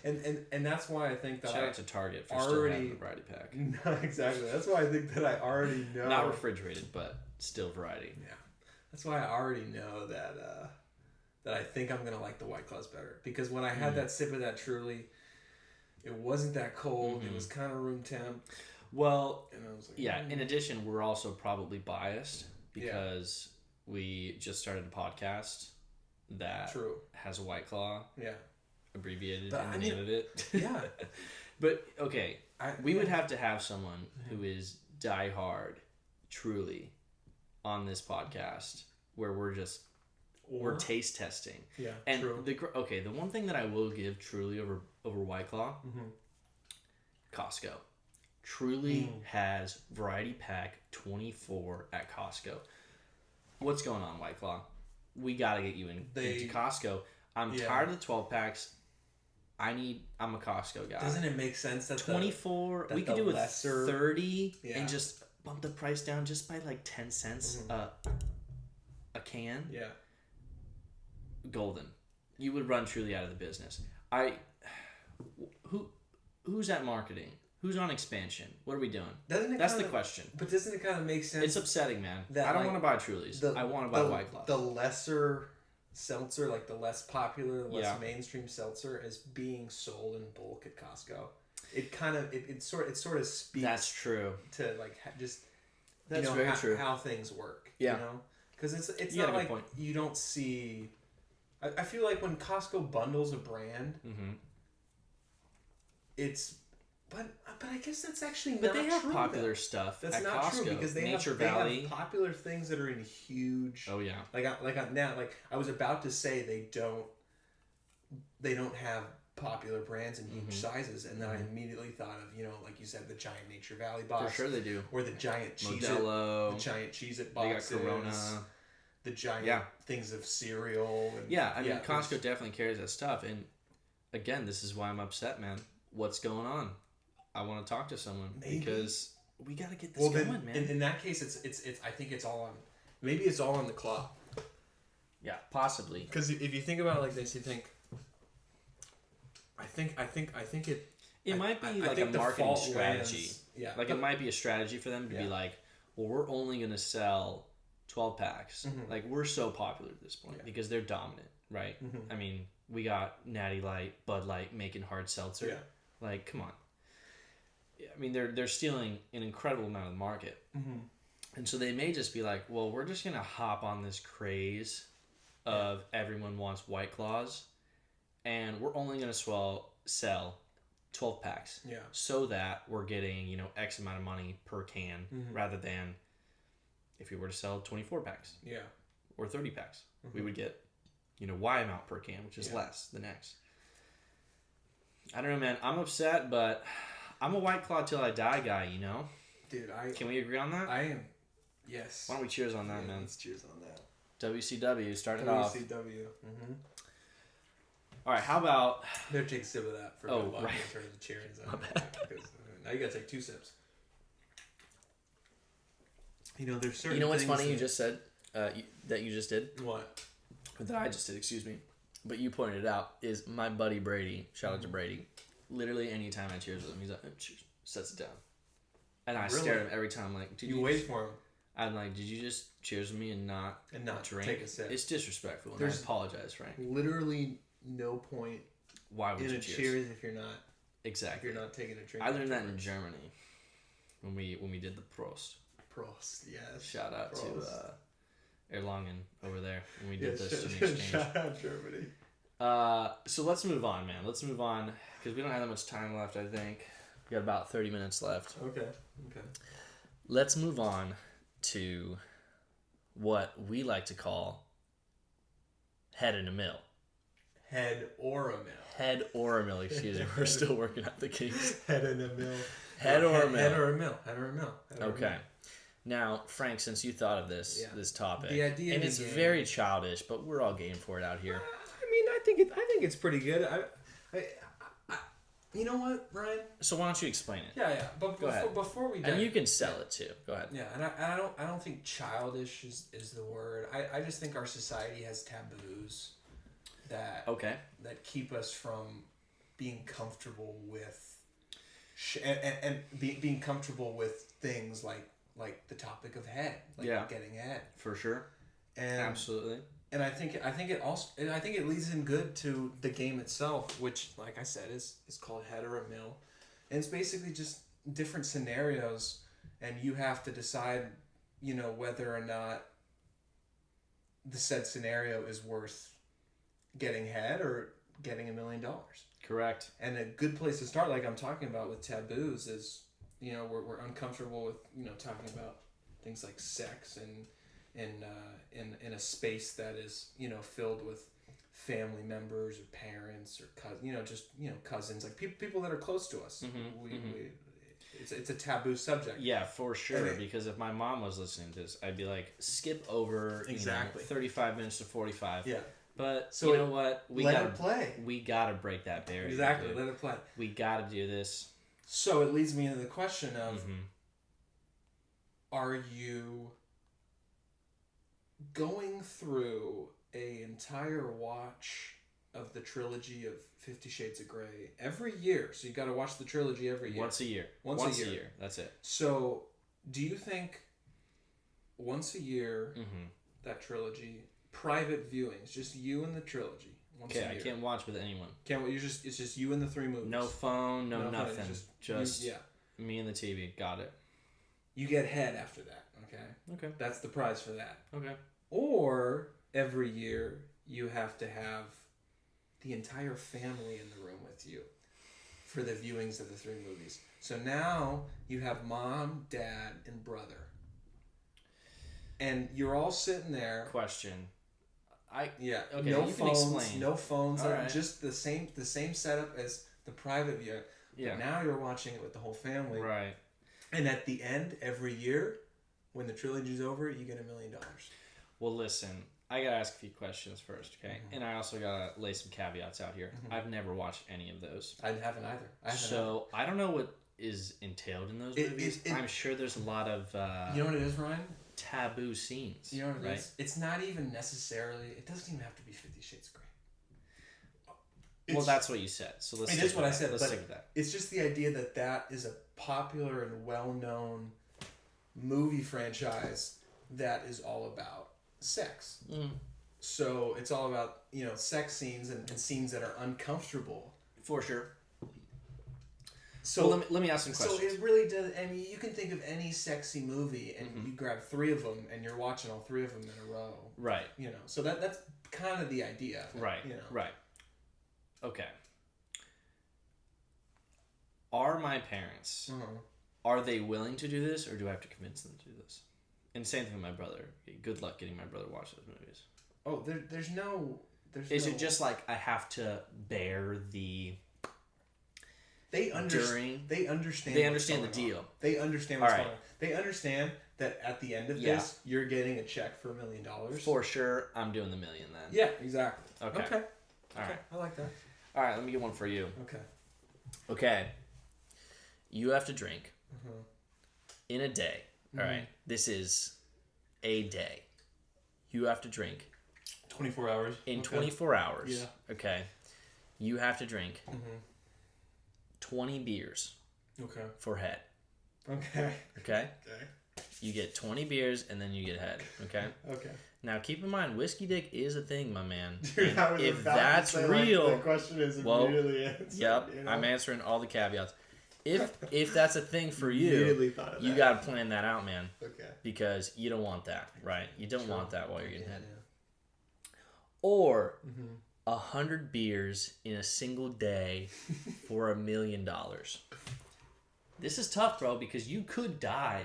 [SPEAKER 2] And that's why I think that
[SPEAKER 1] shout out to Target for still having the variety pack.
[SPEAKER 2] No, exactly. That's why I think that I already know.
[SPEAKER 1] Not refrigerated, but still variety.
[SPEAKER 2] Yeah, that's why I already know that I think I'm gonna like the White Claws better, because when I had that sip of that Truly, it wasn't that cold. It was kind of room temp.
[SPEAKER 1] Well,
[SPEAKER 2] and I was like,
[SPEAKER 1] yeah. In addition, we're also probably biased because we just started a podcast that has a White Claw. Yeah. Abbreviated in the name of it.
[SPEAKER 2] Yeah.
[SPEAKER 1] But okay, we would have to have someone who is diehard Truly on this podcast where we're taste testing. Yeah. And the one thing that I will give Truly over White Claw, Costco. Truly has variety pack 24 at Costco. What's going on, White Claw? We gotta get you into Costco. I'm tired of the 12 packs. I'm a Costco guy.
[SPEAKER 2] Doesn't it make sense that
[SPEAKER 1] 24? We could do a 30 and just bump the price down just by like 10 cents a can. Yeah. Golden. You would run Truly out of the business. Who's at marketing? Who's on expansion? What are we doing? That's the question.
[SPEAKER 2] But doesn't it kind of make sense?
[SPEAKER 1] It's upsetting, man. I don't want to buy Trulies. I want to buy White Claws.
[SPEAKER 2] The lesser seltzer, like the less popular, the less mainstream seltzer, is being sold in bulk at Costco. It kind of it sort of speaks.
[SPEAKER 1] That's true.
[SPEAKER 2] To like just
[SPEAKER 1] that's very true.
[SPEAKER 2] How things work.
[SPEAKER 1] Yeah.
[SPEAKER 2] You know, because it's not like you don't see. I feel like when Costco bundles a brand, it's. But I guess that's actually not true.
[SPEAKER 1] But they have popular stuff.
[SPEAKER 2] That's
[SPEAKER 1] at
[SPEAKER 2] not
[SPEAKER 1] Costco.
[SPEAKER 2] True because they have popular things that are in huge.
[SPEAKER 1] Oh yeah.
[SPEAKER 2] I was about to say they don't have popular brands in huge sizes, and then I immediately thought of like you said, the giant Nature Valley box.
[SPEAKER 1] For sure they do.
[SPEAKER 2] Or the giant
[SPEAKER 1] Modelo.
[SPEAKER 2] The giant Cheez-It boxes.
[SPEAKER 1] They got Corona.
[SPEAKER 2] The giant things of cereal. And,
[SPEAKER 1] I mean Costco definitely carries that stuff, and again, this is why I'm upset, man. What's going on? I want to talk to someone because we got to get this going, man.
[SPEAKER 2] In that case, it's. I think it's all on. Maybe it's all on the claw.
[SPEAKER 1] Yeah, possibly.
[SPEAKER 2] Because if you think about it like this, you think. I think it.
[SPEAKER 1] It might be like a marketing strategy. It might be a strategy for them to be like, well, we're only going to sell 12 packs. Like we're so popular at this point because they're dominant, right? I mean, we got Natty Light, Bud Light making hard seltzer. Yeah. Like, come on. I mean, they're stealing an incredible amount of the market. And so they may just be like, well, we're just going to hop on this craze of everyone wants White Claws, and we're only going to sell 12 packs so that we're getting, X amount of money per can rather than if we were to sell 24 packs or 30 packs. We would get, Y amount per can, which is less than X. I don't know, man. I'm upset, but I'm a White Claw till I die guy, Dude, Can we agree on that?
[SPEAKER 2] I am. Yes.
[SPEAKER 1] Why don't we cheers on that, man?
[SPEAKER 2] Let's cheers on that.
[SPEAKER 1] WCW, start it off.
[SPEAKER 2] WCW.
[SPEAKER 1] All right, how about...
[SPEAKER 2] Better take a sip of that for right. In terms of cheering. Now you got to take 2 sips. There's certain
[SPEAKER 1] what's funny you just said, that you just did?
[SPEAKER 2] What?
[SPEAKER 1] That I just did, excuse me. But you pointed it out, is my buddy Brady, shout out to Brady, literally anytime I cheers with him, he's like, cheers, sets it down. And I stare at him every time, like,
[SPEAKER 2] dude, you wait for him.
[SPEAKER 1] I'm like, did you just cheers with me and not drink?
[SPEAKER 2] Take a sip?
[SPEAKER 1] It's disrespectful, and I apologize, Frank.
[SPEAKER 2] Literally no point
[SPEAKER 1] Why would you
[SPEAKER 2] cheers if you're not
[SPEAKER 1] exactly
[SPEAKER 2] if you're not taking a drink.
[SPEAKER 1] I learned that in Germany when we did the Prost.
[SPEAKER 2] Prost, yes.
[SPEAKER 1] Shout out
[SPEAKER 2] Prost.
[SPEAKER 1] to Erlangen over there when we did this exchange.
[SPEAKER 2] Shout out Germany.
[SPEAKER 1] So let's move on, man. Let's move on because we don't have that much time left. I think we got about 30 minutes left.
[SPEAKER 2] Okay.
[SPEAKER 1] Let's move on to what we like to call head in a mill.
[SPEAKER 2] Head or a mill.
[SPEAKER 1] Head or a mill, excuse me. We're still working out the kinks.
[SPEAKER 2] Head in a mill.
[SPEAKER 1] Head or a mill.
[SPEAKER 2] Head or a mill. Head or a mill.
[SPEAKER 1] Okay. Now, Frank, since you thought of this topic,
[SPEAKER 2] the idea
[SPEAKER 1] and it's very childish, but we're all game for it out here.
[SPEAKER 2] I think it's pretty good. I you know what, Ryan?
[SPEAKER 1] So why don't you explain it?
[SPEAKER 2] Yeah. But before we do,
[SPEAKER 1] and you can sell it too. Go ahead.
[SPEAKER 2] Yeah, and I don't think childish is the word. I just think our society has taboos that keep us from being comfortable with being comfortable with things like the topic of head, getting head
[SPEAKER 1] for sure,
[SPEAKER 2] and
[SPEAKER 1] absolutely.
[SPEAKER 2] And I think it leads in good to the game itself, which, like I said, is called Head or a Mill, and it's basically just different scenarios, and you have to decide, whether or not the said scenario is worth getting head or getting $1 million.
[SPEAKER 1] Correct. And
[SPEAKER 2] a good place to start, like I'm talking about with taboos, is we're uncomfortable with talking about things like sex and in a space that is filled with family members or parents or cousins, like people that are close to us. It's a taboo subject.
[SPEAKER 1] Yeah, for sure. Because if my mom was listening to this, I'd be like, skip over 35 minutes to 45.
[SPEAKER 2] Yeah.
[SPEAKER 1] But so you know what?
[SPEAKER 2] Let it play.
[SPEAKER 1] We gotta break that barrier.
[SPEAKER 2] Exactly. Let it play.
[SPEAKER 1] We gotta do this.
[SPEAKER 2] So it leads me into the question of, are you going through an entire watch of the trilogy of 50 Shades of Grey every year? So you got to watch the trilogy every year.
[SPEAKER 1] Once a year. Once a year. That's it.
[SPEAKER 2] So do you think once a year, that trilogy, private viewings, just you and the trilogy?
[SPEAKER 1] Okay, I can't watch with anyone.
[SPEAKER 2] It's just you and the 3 movies.
[SPEAKER 1] No phone, no nothing. Just
[SPEAKER 2] you,
[SPEAKER 1] me and the TV. Got it.
[SPEAKER 2] You get head after that. Okay. That's the prize for that.
[SPEAKER 1] Okay.
[SPEAKER 2] Or every year you have to have the entire family in the room with you for the viewings of the 3 movies. So now you have mom, dad, and brother, and you're all sitting there.
[SPEAKER 1] Question.
[SPEAKER 2] Okay,
[SPEAKER 1] no phones.
[SPEAKER 2] No phones. Right. Just the same setup as the private view. Yeah. But now you're watching it with the whole family.
[SPEAKER 1] Right.
[SPEAKER 2] And at the end, every year, when the trilogy's over, you get $1 million.
[SPEAKER 1] Well, listen, I gotta ask a few questions first, okay? And I also gotta lay some caveats out here. I've never watched any of those.
[SPEAKER 2] I haven't either.
[SPEAKER 1] So I don't know what is entailed in those movies. I'm sure there's a lot of
[SPEAKER 2] you know what it is, Ryan?
[SPEAKER 1] Taboo scenes.
[SPEAKER 2] You know what it is? It's not even necessarily. It doesn't even have to be 50 Shades of Grey.
[SPEAKER 1] Well, that's what you said. So let's.
[SPEAKER 2] It is what I said.
[SPEAKER 1] Let's stick with that.
[SPEAKER 2] It's just the idea that is a popular and well-known movie franchise that is all about sex. So it's all about sex scenes and scenes that are uncomfortable.
[SPEAKER 1] For sure.
[SPEAKER 2] So
[SPEAKER 1] let me ask some questions.
[SPEAKER 2] So it really does. I mean, you can think of any sexy movie, and you grab 3 of them, and you're watching all 3 of them in a row.
[SPEAKER 1] Right.
[SPEAKER 2] So that's kind of the idea.
[SPEAKER 1] Right. Right. Okay. Are my parents? Are they willing to do this, or do I have to convince them to do this? And same thing with my brother. Good luck getting my brother to watch those movies.
[SPEAKER 2] Oh, there's no.
[SPEAKER 1] Is it just like I have to bear the?
[SPEAKER 2] They understand. They understand
[SPEAKER 1] the deal.
[SPEAKER 2] They understand what's going on. They understand that at the end of this, you're getting a check for $1 million.
[SPEAKER 1] For sure, I'm doing the $1 million then.
[SPEAKER 2] Yeah, exactly.
[SPEAKER 1] Okay. All right.
[SPEAKER 2] I like that.
[SPEAKER 1] All right, let me get one for you.
[SPEAKER 2] Okay.
[SPEAKER 1] You have to drink in a day. All right. This is a day. You have to drink
[SPEAKER 2] 24 hours.
[SPEAKER 1] In 24 hours.
[SPEAKER 2] Yeah.
[SPEAKER 1] Okay. You have to drink 20 beers.
[SPEAKER 2] Okay.
[SPEAKER 1] For head.
[SPEAKER 2] Okay.
[SPEAKER 1] Okay. You get 20 beers, and then you get head. Okay?
[SPEAKER 2] Okay.
[SPEAKER 1] Now, keep in mind, whiskey dick is a thing, my man.
[SPEAKER 2] Dude, I was
[SPEAKER 1] if
[SPEAKER 2] about
[SPEAKER 1] that's
[SPEAKER 2] to say,
[SPEAKER 1] real...
[SPEAKER 2] the question is immediately answered.
[SPEAKER 1] Yep,
[SPEAKER 2] You know?
[SPEAKER 1] I'm answering all the caveats. If that's a thing for you, you got to plan that out, man.
[SPEAKER 2] Okay.
[SPEAKER 1] Because you don't want that, right? You don't want that while you're getting head.
[SPEAKER 2] Yeah.
[SPEAKER 1] Or 100 beers in a single day for $1 million. This is tough, bro, because you could die.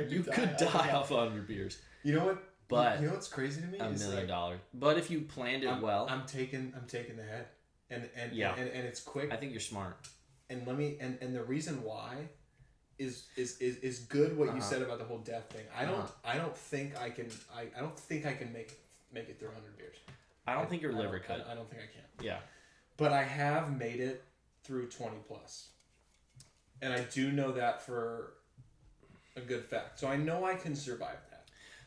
[SPEAKER 1] You could die off 100 beers.
[SPEAKER 2] You know what?
[SPEAKER 1] But
[SPEAKER 2] you know what's crazy to me?
[SPEAKER 1] $1 million. But if you planned it well,
[SPEAKER 2] I'm taking the head, and it's quick.
[SPEAKER 1] I think you're smart.
[SPEAKER 2] And and the reason why is good. What you said about the whole death thing. I don't think I can make it through 100 beers.
[SPEAKER 1] I don't think your liver could.
[SPEAKER 2] I don't think I can.
[SPEAKER 1] Yeah.
[SPEAKER 2] But I have made it through 20 plus, and I do know that for a good fact. So I know I can survive that.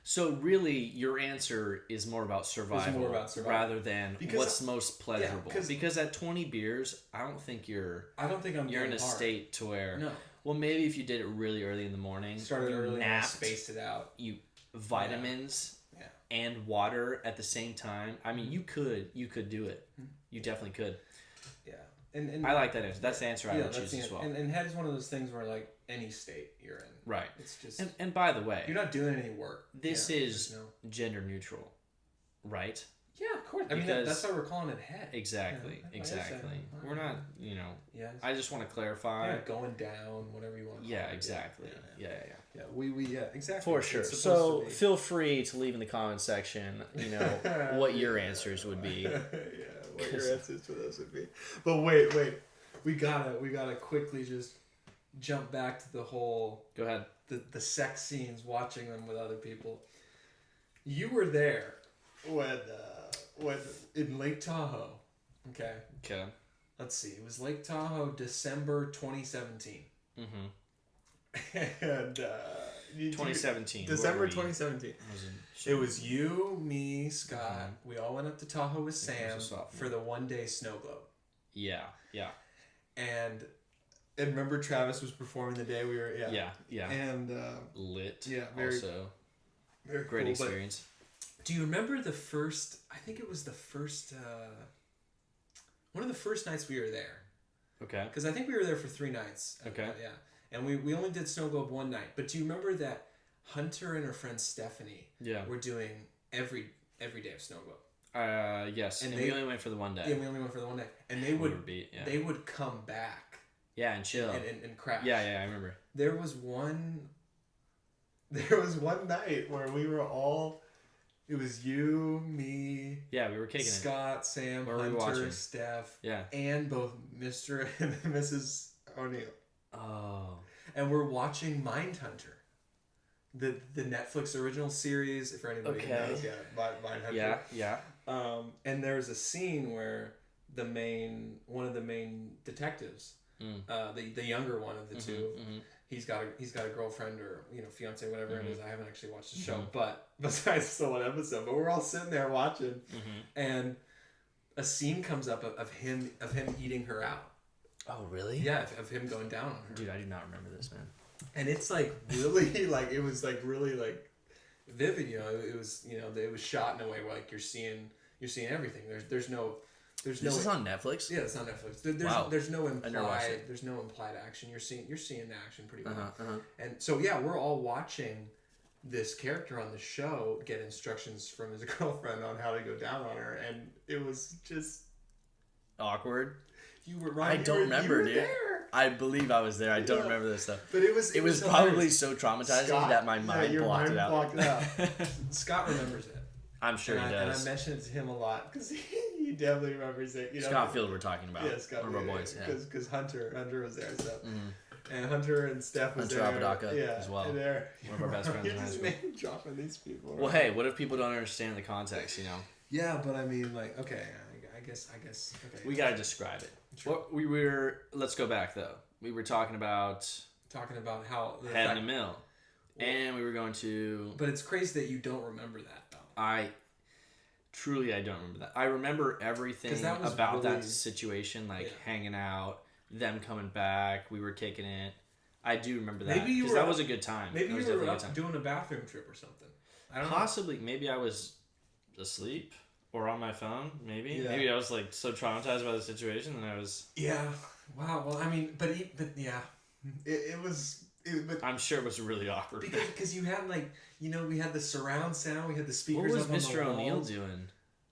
[SPEAKER 1] So really, your answer is more about survival, rather than what's most pleasurable. Yeah, because at 20 beers, I don't think I'm in a state to where.
[SPEAKER 2] No.
[SPEAKER 1] Well, maybe if you did it really early in the morning,
[SPEAKER 2] started early,
[SPEAKER 1] napped,
[SPEAKER 2] spaced it out,
[SPEAKER 1] vitamins and water at the same time. I mean, you could do it. You definitely could.
[SPEAKER 2] Yeah, and
[SPEAKER 1] I like that answer. That's the answer I would choose as well.
[SPEAKER 2] And head is one of those things where like any state you're in,
[SPEAKER 1] right?
[SPEAKER 2] It's just
[SPEAKER 1] and by the way,
[SPEAKER 2] you're not doing any work.
[SPEAKER 1] This is gender neutral, right?
[SPEAKER 2] Yeah, of course. I mean, that's why we're calling it head.
[SPEAKER 1] Exactly, exactly. We're not,
[SPEAKER 2] Yeah.
[SPEAKER 1] I just want to clarify.
[SPEAKER 2] Yeah, going down, whatever you want.
[SPEAKER 1] Yeah, exactly. Yeah.
[SPEAKER 2] We exactly.
[SPEAKER 1] For sure. So feel free to leave in the comment section, what your answers would be.
[SPEAKER 2] What your answers to those would be. But wait, we gotta quickly just jump back to the whole.
[SPEAKER 1] Go ahead.
[SPEAKER 2] The sex scenes, watching them with other people. You were there when in Lake Tahoe. Okay. Let's see. It was Lake Tahoe, December 2017. And
[SPEAKER 1] 2017.
[SPEAKER 2] December 2017. It was you, me, Scott. We all went up to Tahoe with Sam for the 1-day snow globe.
[SPEAKER 1] Yeah.
[SPEAKER 2] And remember Travis was performing the day we were
[SPEAKER 1] Yeah.
[SPEAKER 2] And
[SPEAKER 1] lit.
[SPEAKER 2] Yeah,
[SPEAKER 1] Very great cool, experience.
[SPEAKER 2] Do you remember the first? I think it was the first. One of the first nights we were there.
[SPEAKER 1] Okay.
[SPEAKER 2] Because I think we were there for 3 nights.
[SPEAKER 1] Okay.
[SPEAKER 2] Yeah. And we only did Snow Globe 1 night. But do you remember that Hunter and her friend Stephanie were doing every day of Snow Globe?
[SPEAKER 1] Yes. And we only went for the 1 day.
[SPEAKER 2] Yeah, we only went for the 1 day. And they would come back.
[SPEAKER 1] Yeah, and chill.
[SPEAKER 2] And crash.
[SPEAKER 1] Yeah, I remember.
[SPEAKER 2] There was one night where we were all. It was you, me.
[SPEAKER 1] Yeah, we were kicking
[SPEAKER 2] Scott, Sam, Hunter, Steph.
[SPEAKER 1] Yeah.
[SPEAKER 2] And both Mr. and Mrs. O'Neill.
[SPEAKER 1] Oh.
[SPEAKER 2] And we're watching Mindhunter. The Netflix original series, if anybody knows. Yeah, Mindhunter.
[SPEAKER 1] Yeah.
[SPEAKER 2] And there's a scene where one of the main detectives, the younger one of the two, he's got a girlfriend or fiance, whatever it is. I haven't actually watched the show, but besides the one episode, but we're all sitting there watching, and a scene comes up of him eating her out.
[SPEAKER 1] Oh really?
[SPEAKER 2] Yeah, of him going down on her.
[SPEAKER 1] Dude, I do not remember this, man.
[SPEAKER 2] And it's like really like it was like really like vivid. It was it was shot in a way where like you're seeing everything. There's no.
[SPEAKER 1] This is on Netflix?
[SPEAKER 2] Yeah, it's on Netflix. There's no implied action. You're seeing the action pretty well. And so we're all watching this character on the show get instructions from his girlfriend on how to go down on her, and it was just
[SPEAKER 1] awkward.
[SPEAKER 2] You were right.
[SPEAKER 1] I don't remember, dude.
[SPEAKER 2] There.
[SPEAKER 1] I believe I was there. I don't remember this stuff.
[SPEAKER 2] But it was
[SPEAKER 1] probably so traumatizing that my mind blocked it out.
[SPEAKER 2] Scott remembers it.
[SPEAKER 1] I'm sure he does.
[SPEAKER 2] And I mentioned it to him a lot because he definitely remembers it.
[SPEAKER 1] Scott Field we're talking about.
[SPEAKER 2] Yeah, Scott.
[SPEAKER 1] One of our boys.
[SPEAKER 2] Because Hunter was there. So. And Hunter and Steph was
[SPEAKER 1] Hunter
[SPEAKER 2] there.
[SPEAKER 1] Apodaca as well. One of our best friends.
[SPEAKER 2] You're just name dropping these people.
[SPEAKER 1] Well, hey, what if people don't understand the context?
[SPEAKER 2] Yeah, but I mean, like, okay, I guess. Okay.
[SPEAKER 1] We gotta describe it. Sure. Let's go back though. We were talking about
[SPEAKER 2] how
[SPEAKER 1] head in the mill, and we were going to.
[SPEAKER 2] But it's crazy that you don't remember that though.
[SPEAKER 1] I don't remember that. I remember everything about that situation, like hanging out, them coming back, we were kicking it. I do remember that.
[SPEAKER 2] Maybe you were.
[SPEAKER 1] That was a good time.
[SPEAKER 2] Maybe you were up doing a bathroom trip or something. I don't know.
[SPEAKER 1] Possibly. Maybe I was asleep or on my phone. Maybe.
[SPEAKER 2] Yeah.
[SPEAKER 1] Maybe I was like so traumatized by the situation that I was.
[SPEAKER 2] Yeah. Wow. Well, I mean, but yeah, it was. But
[SPEAKER 1] I'm sure it was really awkward.
[SPEAKER 2] Because you had we had the surround sound, we had the speakers.
[SPEAKER 1] What was
[SPEAKER 2] up
[SPEAKER 1] Mr.
[SPEAKER 2] on the
[SPEAKER 1] O'Neill
[SPEAKER 2] walls.
[SPEAKER 1] doing?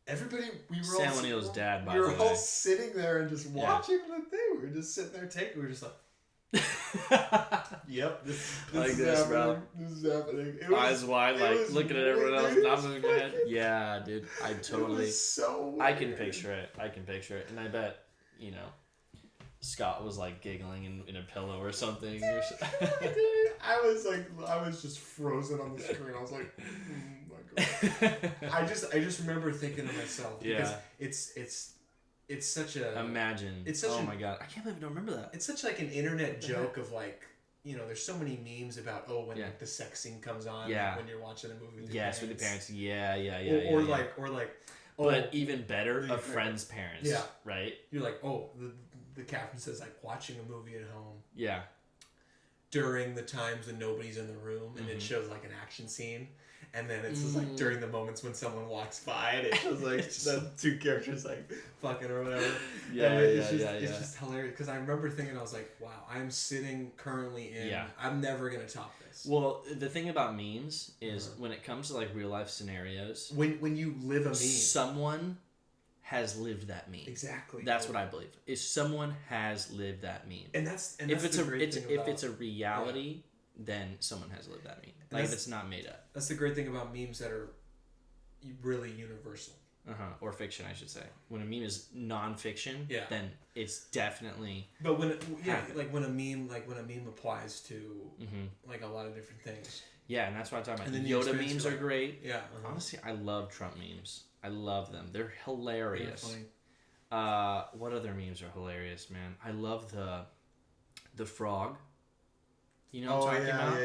[SPEAKER 2] Everybody, we were
[SPEAKER 1] Sam
[SPEAKER 2] all
[SPEAKER 1] O'Neill's dad, by
[SPEAKER 2] we
[SPEAKER 1] the
[SPEAKER 2] were
[SPEAKER 1] way.
[SPEAKER 2] all sitting there and just watching the thing. We were just sitting there taking. We were just like, "Yep, this
[SPEAKER 1] like
[SPEAKER 2] is
[SPEAKER 1] this,
[SPEAKER 2] happening.
[SPEAKER 1] bro.
[SPEAKER 2] This is happening."
[SPEAKER 1] Eyes wide, like looking at everyone else, not moving your head. Yeah, dude, I totally.
[SPEAKER 2] It was so weird.
[SPEAKER 1] I can picture it, and I bet Scott was like giggling in a pillow or something.
[SPEAKER 2] I was just frozen on the screen. I was like, oh my god. I just remember thinking to myself, because it's such a
[SPEAKER 1] oh my god, I can't believe I don't remember that.
[SPEAKER 2] It's such like an internet joke of like, there's so many memes about when like, the sex scene comes on when you're watching a movie with your parents.
[SPEAKER 1] With the parents. Or
[SPEAKER 2] like
[SPEAKER 1] but even better, a friend's parents. Yeah. Right?
[SPEAKER 2] You're like, the captain says like watching a movie at home.
[SPEAKER 1] Yeah.
[SPEAKER 2] During the times when nobody's in the room, and it shows like an action scene, and then it's just like during the moments when someone walks by, and it shows like the two characters like fucking or whatever. It's just hilarious, because I remember thinking, I was like, wow, I'm sitting currently in. Yeah. I'm never gonna top this.
[SPEAKER 1] Well, the thing about memes is when it comes to like real life scenarios,
[SPEAKER 2] when you live a meme,
[SPEAKER 1] someone has lived that meme.
[SPEAKER 2] Exactly.
[SPEAKER 1] That's what I believe. Is someone has lived that meme.
[SPEAKER 2] And that's
[SPEAKER 1] if it's a reality, then someone has lived that meme. Like if it's not made up.
[SPEAKER 2] That's the great thing about memes that are really universal.
[SPEAKER 1] Or fiction, I should say. When a meme is non-fiction, then it's definitely.
[SPEAKER 2] But when when a meme applies to like a lot of different things.
[SPEAKER 1] Yeah, and that's what I'm talking about. Yoda memes are great.
[SPEAKER 2] Yeah.
[SPEAKER 1] Honestly, I love Trump memes. I love them. They're hilarious. What other memes are hilarious, man? I love the frog. You know what I'm talking about?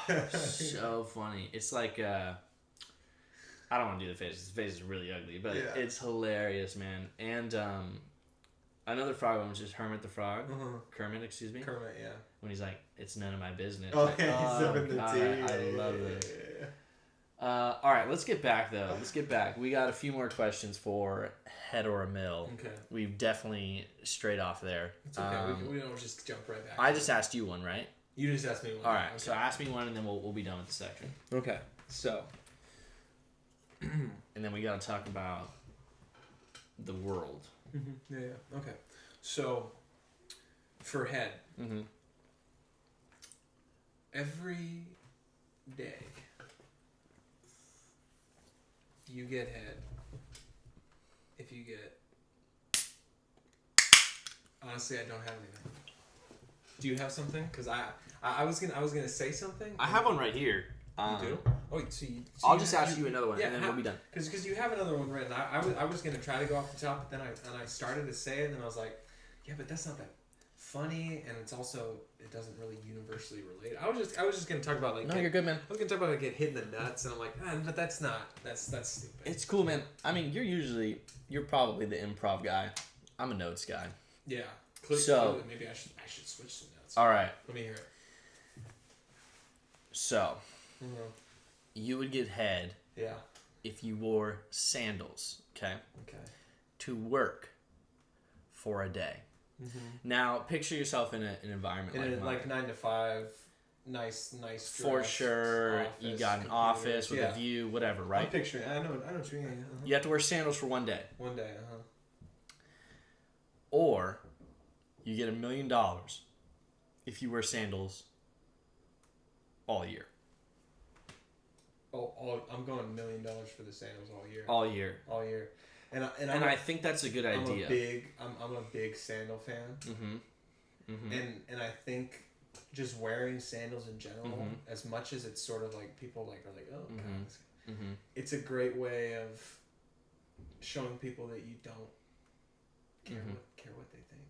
[SPEAKER 1] Yeah. So funny. It's like I don't want to do the face. His face is really ugly, but it's hilarious, man. And another frog one was just Hermit the Frog. Kermit, excuse me.
[SPEAKER 2] Kermit, yeah.
[SPEAKER 1] When he's like, "It's none of my business."
[SPEAKER 2] Oh, like, he's sipping the tea.
[SPEAKER 1] I love this. All right, let's get back though. We got a few more questions for Head or a Mill.
[SPEAKER 2] Okay.
[SPEAKER 1] We've definitely strayed off there.
[SPEAKER 2] It's okay. We don't just jump right back.
[SPEAKER 1] I just asked you one, right?
[SPEAKER 2] You just asked me one.
[SPEAKER 1] All right. Okay. So ask me one, and then we'll be done with the section.
[SPEAKER 2] Okay. So.
[SPEAKER 1] And then we got to talk about the world.
[SPEAKER 2] Yeah. Okay. So, for Head. Every day. You get head. If you get... Honestly, I don't have anything. Do you have something? Because I was gonna say something.
[SPEAKER 1] I have one right here.
[SPEAKER 2] You do? Oh, so
[SPEAKER 1] I'll just ask you another one, and then we'll be done.
[SPEAKER 2] Because you have another one written. I was gonna try to go off the top, but then I started to say it, and then I was like, yeah, but that's not that funny, and it's also, it doesn't really universally relate. I was just gonna talk about like.
[SPEAKER 1] No, you're good, man.
[SPEAKER 2] I was gonna talk about like get hit in the nuts, and I'm like, but that's stupid.
[SPEAKER 1] It's cool, man. I mean, you're probably the improv guy. I'm a notes guy.
[SPEAKER 2] Yeah.
[SPEAKER 1] So
[SPEAKER 2] maybe I should switch to notes.
[SPEAKER 1] All right.
[SPEAKER 2] Let me hear it.
[SPEAKER 1] So, you would get head.
[SPEAKER 2] Yeah.
[SPEAKER 1] If you wore sandals, okay?
[SPEAKER 2] Okay.
[SPEAKER 1] To work for a day. Now, picture yourself in an environment
[SPEAKER 2] like 9 to 5, nice
[SPEAKER 1] for sure.
[SPEAKER 2] Office,
[SPEAKER 1] you got an office with a view, whatever, right?
[SPEAKER 2] I'm picturing. I know what you mean.
[SPEAKER 1] You have to wear sandals for one day.
[SPEAKER 2] One day,
[SPEAKER 1] Or you get $1 million if you wear sandals all year.
[SPEAKER 2] I'm going $1 million for the sandals all year.
[SPEAKER 1] All year. And
[SPEAKER 2] I
[SPEAKER 1] think that's a good idea.
[SPEAKER 2] I'm a big sandal fan. And I think just wearing sandals in general, as much as it's sort of like people are like, oh, God, it's a great way of showing people that you don't care what they think.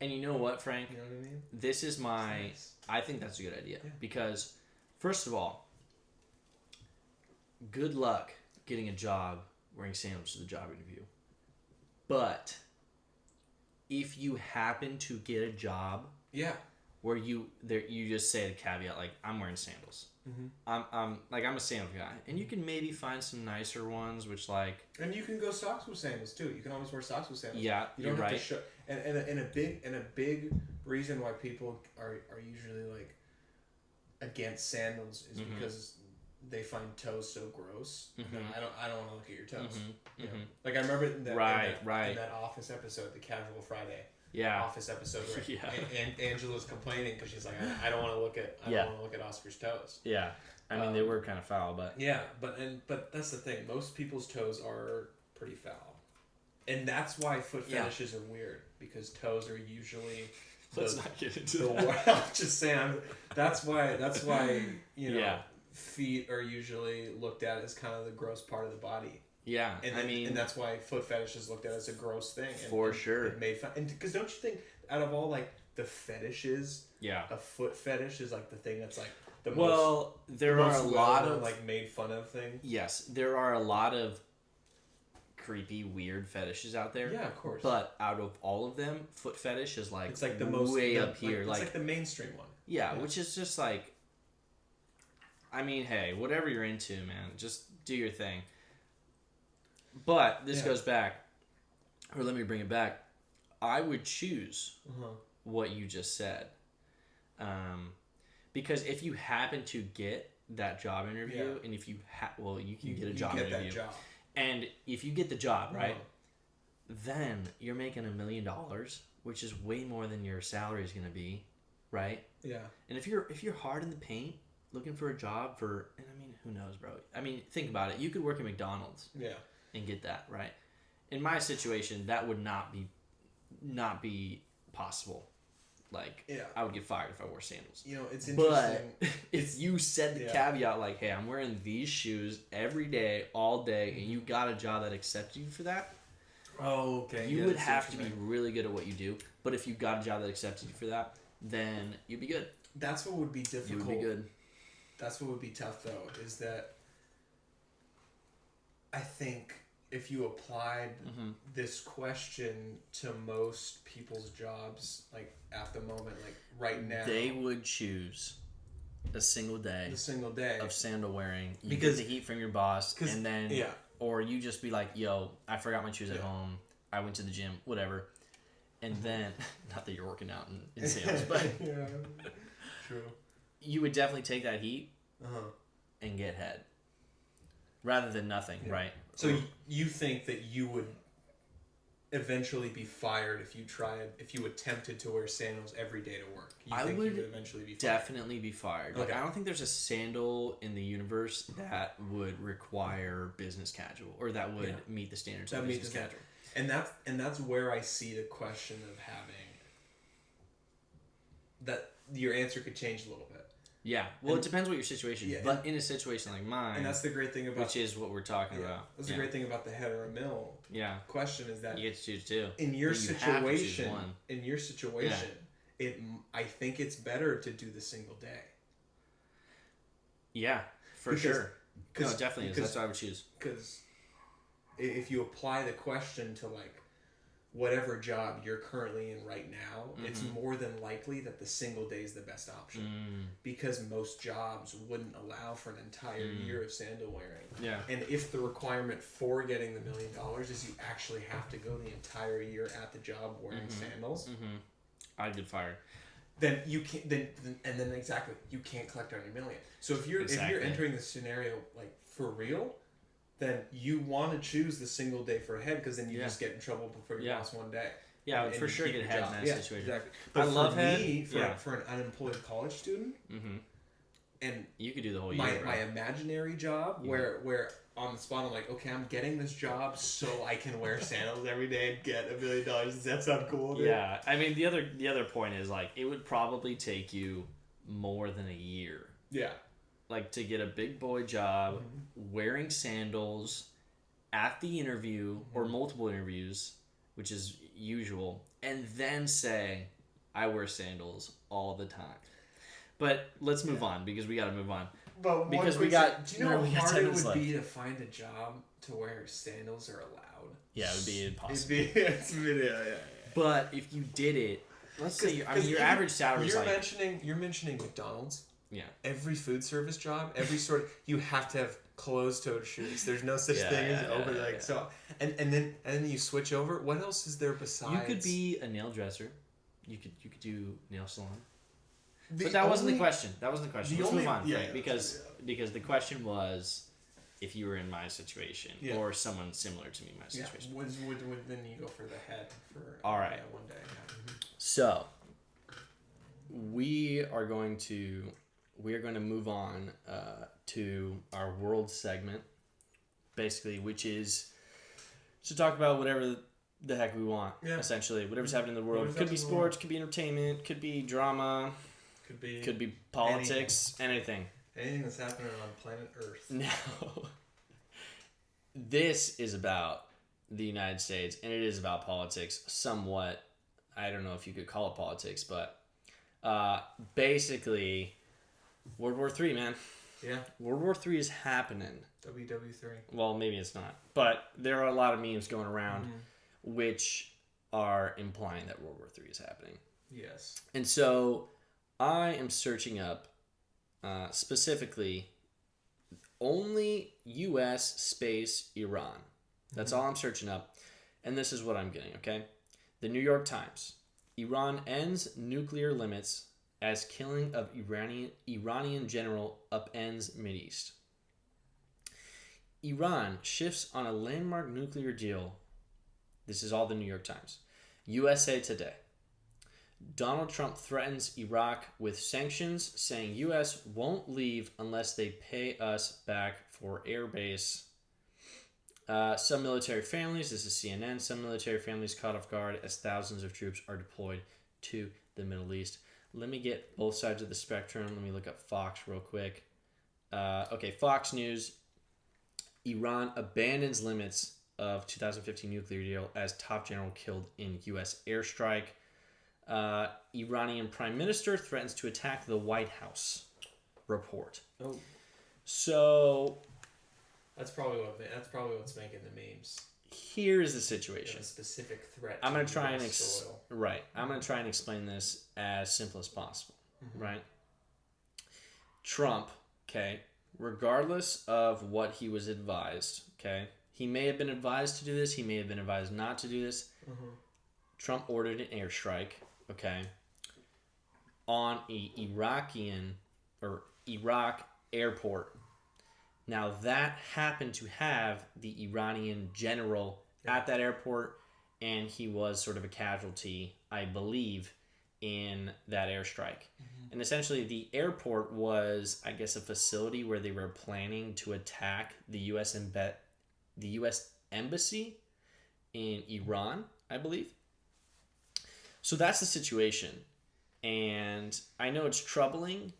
[SPEAKER 1] And you know what, Frank?
[SPEAKER 2] You know what I mean?
[SPEAKER 1] This is I think that's a good idea because, first of all, good luck getting a job wearing sandals to the job interview. But if you happen to get a job where you just say the caveat like, I'm wearing sandals. I'm a sandal guy, and you can maybe find some nicer ones, which like.
[SPEAKER 2] And you can go socks with sandals too. You can always wear socks with sandals.
[SPEAKER 1] Yeah,
[SPEAKER 2] you don't
[SPEAKER 1] you're
[SPEAKER 2] have
[SPEAKER 1] right.
[SPEAKER 2] to show. And a big reason why people are usually like against sandals is because they find toes so gross. I don't want to look at your toes. You know? Like I remember in that Office episode, the Casual Friday.
[SPEAKER 1] Yeah.
[SPEAKER 2] Office episode where and Angela's complaining because she's like, I don't want to look at Oscar's toes.
[SPEAKER 1] Yeah, I mean they were kind of foul, but
[SPEAKER 2] but that's the thing. Most people's toes are pretty foul, and that's why foot fetishes are weird because toes are usually.
[SPEAKER 1] Let's not get into that.
[SPEAKER 2] I'm just saying. That's why feet are usually looked at as kind of the gross part of the body.
[SPEAKER 1] Yeah,
[SPEAKER 2] and that's why foot fetish is looked at as a gross thing.
[SPEAKER 1] Sure.
[SPEAKER 2] It made fun, and because don't you think out of all like the fetishes, a foot fetish is like the thing that's like the most. Well,
[SPEAKER 1] there are a lot of
[SPEAKER 2] like made fun of thing.
[SPEAKER 1] Yes, there are a lot of creepy, weird fetishes out there.
[SPEAKER 2] Yeah, of course.
[SPEAKER 1] But out of all of them, foot fetish is like
[SPEAKER 2] it's like the most
[SPEAKER 1] way up here.
[SPEAKER 2] It's like the mainstream one.
[SPEAKER 1] Yeah, which is just like. I mean, hey, whatever you're into, man, just do your thing. But this goes back, or let me bring it back. I would choose what you just said, because if you happen to get that job interview, and if you you can get a job interview, that job. And if you get the job, right, then you're making $1 million, which is way more than your salary is going to be, right? Yeah. And if you're hard in the paint, looking for a job and I mean, who knows, bro? I mean, think about it. You could work at McDonald's. Yeah. And get that, right? In my situation, that would not be possible. Like, I would get fired if I wore sandals.
[SPEAKER 2] You know, it's interesting.
[SPEAKER 1] But if you said the caveat, like, hey, I'm wearing these shoes every day, all day, and you got a job that accepts you for that, you would have to be really good at what you do. But if you got a job that accepted you for that, then you'd be good.
[SPEAKER 2] That's what would be difficult.
[SPEAKER 1] You would be good.
[SPEAKER 2] That's what would be tough, though, is that I think if you applied this question to most people's jobs, like at the moment, like right now,
[SPEAKER 1] they would choose a single day of sandal wearing. You get the heat from your boss, and then or you just be like, "Yo, I forgot my shoes at home. I went to the gym, whatever." And then, not that you're working out in sandals, but
[SPEAKER 2] true.
[SPEAKER 1] You would definitely take that heat and get head. Rather than nothing, right?
[SPEAKER 2] So you think that you would eventually be fired if you attempted to wear sandals every day to work?
[SPEAKER 1] I would eventually be fired? Definitely be fired. Like, I don't think there's a sandal in the universe that would require business casual or that would meet the standards of business casual.
[SPEAKER 2] And that's where I see the question of having that your answer could change a little bit.
[SPEAKER 1] Yeah, well, it depends what your situation is. But in a situation like mine,
[SPEAKER 2] and that's the great thing about,
[SPEAKER 1] which is what we're talking about.
[SPEAKER 2] That's the great thing about the head or a mill. Question is that
[SPEAKER 1] you get to choose two.
[SPEAKER 2] In your situation, I think it's better to do the single day.
[SPEAKER 1] Yeah, for sure. No, it definitely is. That's what I would choose.
[SPEAKER 2] Because if you apply the question to like whatever job you're currently in right now, it's more than likely that the single day is the best option because most jobs wouldn't allow for an entire year of sandal wearing. Yeah. And if the requirement for getting the $1 million is you actually have to go the entire year at the job wearing sandals,
[SPEAKER 1] I'd get fired.
[SPEAKER 2] Then you can't. Then exactly, you can't collect on your $1 million. So if you're entering the scenario like for real, then you want to choose the single day for a head because then you just get in trouble for your boss one day.
[SPEAKER 1] Yeah, for sure get head in that situation.
[SPEAKER 2] Exactly. But I love head. For an unemployed college student, and
[SPEAKER 1] you could do the whole year.
[SPEAKER 2] My imaginary job where on the spot I'm like, okay, I'm getting this job so I can wear sandals every day and get $1 million. Does that sound cool? Dude?
[SPEAKER 1] Yeah, I mean the other point is like it would probably take you more than a year. Yeah. Like to get a big boy job wearing sandals at the interview or multiple interviews, which is usual, and then say, I wear sandals all the time. But let's move on because we got to move on.
[SPEAKER 2] But because do you know how hard it would be to find a job to where sandals are allowed?
[SPEAKER 1] Yeah, it would be impossible. Yeah.
[SPEAKER 2] Yeah.
[SPEAKER 1] But if you did it, let's say your average salary is
[SPEAKER 2] you're mentioning McDonald's.
[SPEAKER 1] Yeah.
[SPEAKER 2] Every food service job, you have to have closed-toed shoes. There's no such thing as open so. And then you switch over. What else is there besides?
[SPEAKER 1] You could be a nail dresser. You could do nail salon. But that wasn't the question. Let's move on, Frank, because the question was if you were in my situation or someone similar to me in my situation.
[SPEAKER 2] Yeah. Would then you go for the head for
[SPEAKER 1] all right.
[SPEAKER 2] One day. Yeah. Mm-hmm.
[SPEAKER 1] So we are going to move on to our world segment, basically, which is to talk about whatever the heck we want, essentially. Whatever's happening in the world. Could be sports, could be entertainment, could be drama, could be politics, anything.
[SPEAKER 2] Anything that's happening on planet Earth.
[SPEAKER 1] No. This is about the United States, and it is about politics somewhat. I don't know if you could call it politics, but basically, World War III, man.
[SPEAKER 2] Yeah.
[SPEAKER 1] World War III is happening.
[SPEAKER 2] WW3.
[SPEAKER 1] Well, maybe it's not. But there are a lot of memes going around which are implying that World War III is happening.
[SPEAKER 2] Yes.
[SPEAKER 1] And so I am searching up specifically only U.S. space Iran. That's all I'm searching up. And this is what I'm getting, okay? The New York Times. Iran ends nuclear limits as killing of Iranian general upends Mideast. Iran shifts on a landmark nuclear deal. This is all the New York Times. USA Today. Donald Trump threatens Iraq with sanctions, saying U.S. won't leave unless they pay us back for air base. Some military families, this is CNN, some military families caught off guard as thousands of troops are deployed to the Middle East. Let me get both sides of the spectrum. Let me look up Fox real quick. Okay, Fox News. Iran abandons limits of 2015 nuclear deal as top general killed in U.S. airstrike. Iranian prime minister threatens to attack the White House. Report.
[SPEAKER 2] Oh.
[SPEAKER 1] So
[SPEAKER 2] that's probably what's making the memes.
[SPEAKER 1] Here's the situation.
[SPEAKER 2] A specific threat.
[SPEAKER 1] I'm gonna try and I'm gonna try and explain this as simple as possible. Right. Trump. Okay. Regardless of what he was advised. Okay. He may have been advised to do this. He may have been advised not to do this. Trump ordered an airstrike. Okay. On Iraq airport. Now that happened to have the Iranian general at that airport, and he was sort of a casualty, I believe, in that airstrike. And essentially the airport was, I guess, a facility where they were planning to attack the U.S. embassy in Iran, I believe. So that's the situation. And I know it's troubling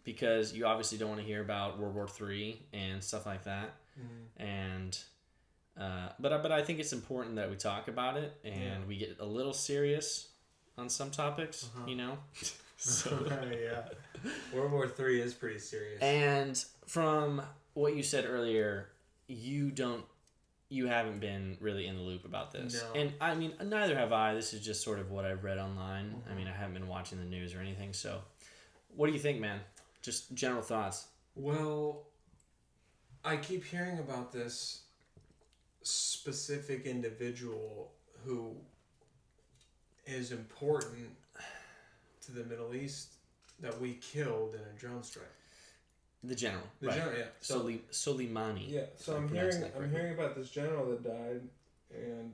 [SPEAKER 1] because you obviously don't want to hear about World War III and stuff like that. And but I think it's important that we talk about it and we get a little serious on some topics, you know? So
[SPEAKER 2] World War III is pretty serious.
[SPEAKER 1] And from what you said earlier, you haven't been really in the loop about this. No. And I mean, neither have I. This is just sort of what I've read online. I mean, I haven't been watching the news or anything. So what do you think, man? Just general thoughts.
[SPEAKER 2] Well, I keep hearing about this specific individual who is important to the Middle East that we killed in a drone strike.
[SPEAKER 1] The general.
[SPEAKER 2] The general, yeah.
[SPEAKER 1] So, Soleimani.
[SPEAKER 2] Yeah, so I'm hearing about this general that died, and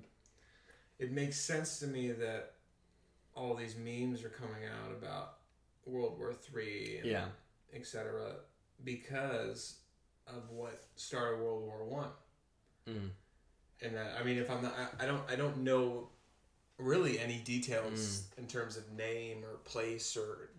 [SPEAKER 2] it makes sense to me that all these memes are coming out about World War III and etc. because of what started World War I. And I mean, if I'm not, I don't know really any details in terms of name or place or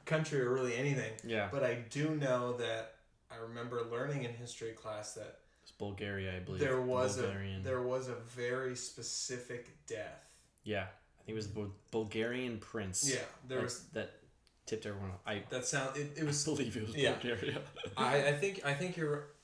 [SPEAKER 2] country or really anything. Yeah. But I do know that I remember learning in history class that
[SPEAKER 1] it's Bulgaria, I believe.
[SPEAKER 2] There was a very specific death.
[SPEAKER 1] Yeah, I think it was the Bulgarian prince.
[SPEAKER 2] Yeah, there was
[SPEAKER 1] that tipped everyone off.
[SPEAKER 2] That sound it was.
[SPEAKER 1] I believe it was Bulgaria.
[SPEAKER 2] I think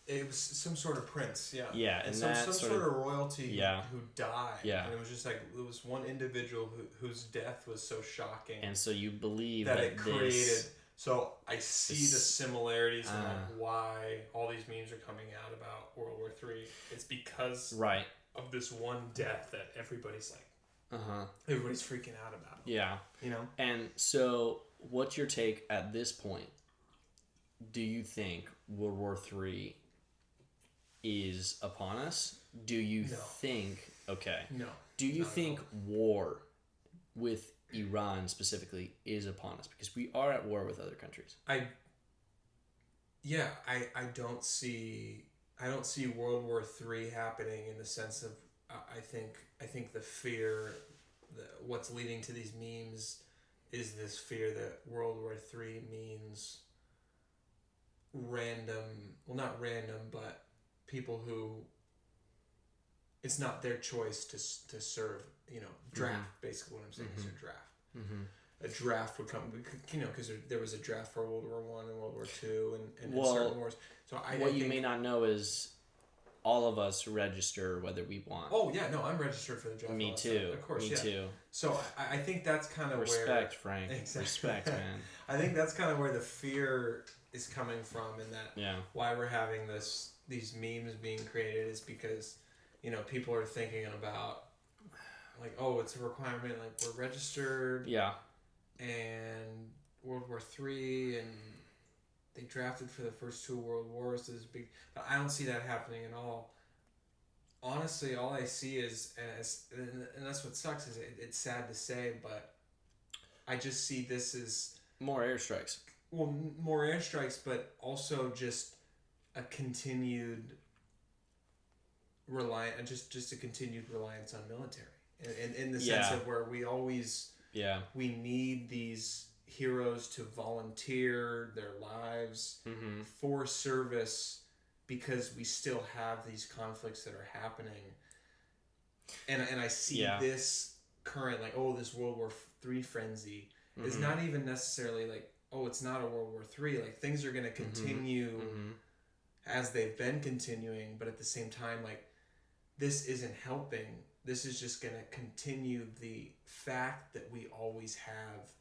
[SPEAKER 2] It was some sort of prince, yeah.
[SPEAKER 1] Yeah, and
[SPEAKER 2] some
[SPEAKER 1] that
[SPEAKER 2] sort of royalty who died.
[SPEAKER 1] Yeah.
[SPEAKER 2] And it was just like, it was one individual whose death was so shocking.
[SPEAKER 1] And so you believe
[SPEAKER 2] that it created. So I see the similarities in like why all these memes are coming out about World War III. It's because of this one death that everybody's like, everybody's freaking out about.
[SPEAKER 1] Yeah.
[SPEAKER 2] You know?
[SPEAKER 1] And so what's your take at this point? Do you think World War III is upon us? Do you think... Okay.
[SPEAKER 2] No.
[SPEAKER 1] Do you think war with Iran specifically is upon us? Because we are at war with other countries.
[SPEAKER 2] I don't see World War III happening in the sense of I think the fear, what's leading to these memes is this fear that World War III means not random, but people who it's not their choice to serve, draft, basically what I'm saying is a draft. A draft would come, because there was a draft for World War I and World War II and certain wars. So I think,
[SPEAKER 1] you may not know is all of us register whether we want.
[SPEAKER 2] Oh, yeah, no, I'm registered for the draft.
[SPEAKER 1] Me too.
[SPEAKER 2] Of course,
[SPEAKER 1] Me too.
[SPEAKER 2] So I think that's kind of
[SPEAKER 1] Respect, Frank. Exactly. Respect, man.
[SPEAKER 2] I think that's kind of where the fear is coming from, and that why we're having these memes being created is because, people are thinking about, like, oh, it's a requirement, like, we're registered.
[SPEAKER 1] Yeah.
[SPEAKER 2] And World War III, and they drafted for the first two world wars. So this big, but I don't see that happening at all. Honestly, all I see is, and that's what sucks, is it's sad to say, but I just see this as
[SPEAKER 1] more airstrikes.
[SPEAKER 2] Well, more airstrikes, but also just a continued just a continued reliance on military, in the sense of where we always we need these heroes to volunteer their lives for service because we still have these conflicts that are happening, and I see this current, like, oh, this World War III frenzy is not even necessarily like, oh, it's not a World War III. Like, things are going to continue as they've been continuing, but at the same time, like, this isn't helping. This is just going to continue the fact that we always have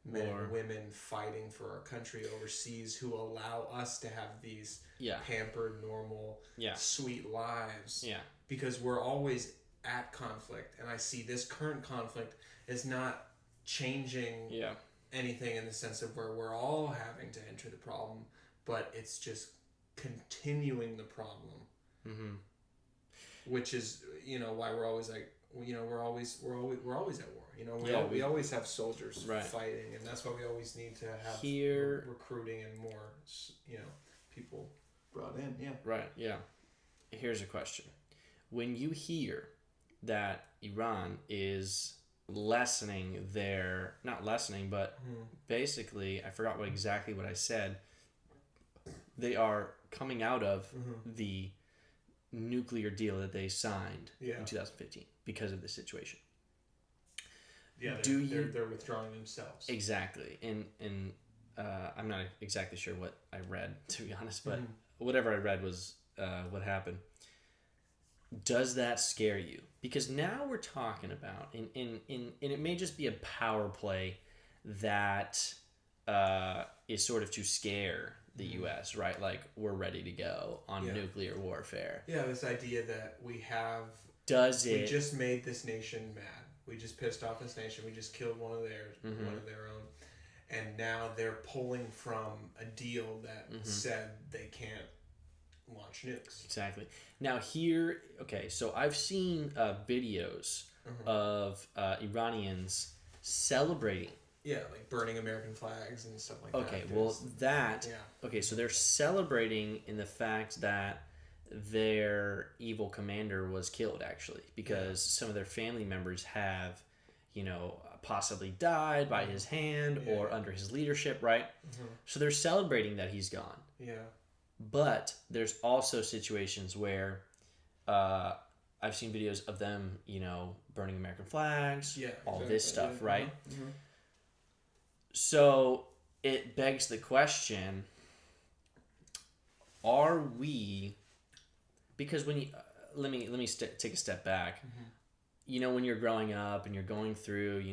[SPEAKER 2] men and women fighting for our country overseas who allow us to have these pampered, normal, sweet lives. Yeah. Because we're always at conflict, and I see this current conflict is not changing anything in the sense of where we're all having to enter the problem, but it's just continuing the problem. Which is, why we're always like, we're always at war. We always have soldiers fighting, and that's why we always need to have recruiting and more, people brought in. Yeah.
[SPEAKER 1] Right. Yeah. Here's a question: when you hear that Iran is lessening their, not lessening, but basically, I forgot exactly what I said. They are coming out of the nuclear deal that they signed in 2015 because of the situation.
[SPEAKER 2] Yeah, they're withdrawing themselves.
[SPEAKER 1] Exactly, and I'm not exactly sure what I read, to be honest, but whatever I read was what happened. Does that scare you? Because now we're talking about, and it may just be a power play that is sort of to scare the U.S., right? Like, we're ready to go on nuclear warfare.
[SPEAKER 2] Yeah, this idea that we just made this nation mad. We just pissed off this nation. We just killed one of their own. And now they're pulling from a deal that said they can't launch nukes.
[SPEAKER 1] Exactly. Now so I've seen videos of Iranians celebrating.
[SPEAKER 2] Yeah, like burning American flags and stuff like
[SPEAKER 1] that. Okay, so they're celebrating in the fact that their evil commander was killed, actually, because some of their family members have, possibly died by his hand or under his leadership, right? So they're celebrating that he's gone.
[SPEAKER 2] Yeah.
[SPEAKER 1] But there's also situations where I've seen videos of them, burning American flags, all this stuff, right? So it begs the question, are we because when you let me take a step back. You know, when you're growing up and you're going through,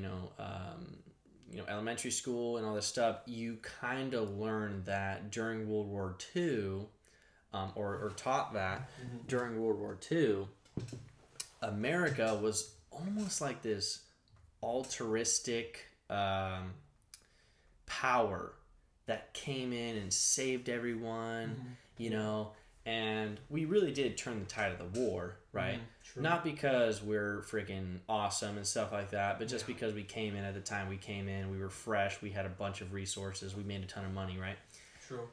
[SPEAKER 1] elementary school and all this stuff, you kind of learn that during World War II, or taught that during World War II, America was almost like this altruistic power that came in and saved everyone, and we really did turn the tide of the war, right? Not because we're freaking awesome and stuff like that, but just because we came in at the time we came in, we were fresh, we had a bunch of resources, we made a ton of money, right?
[SPEAKER 2] True.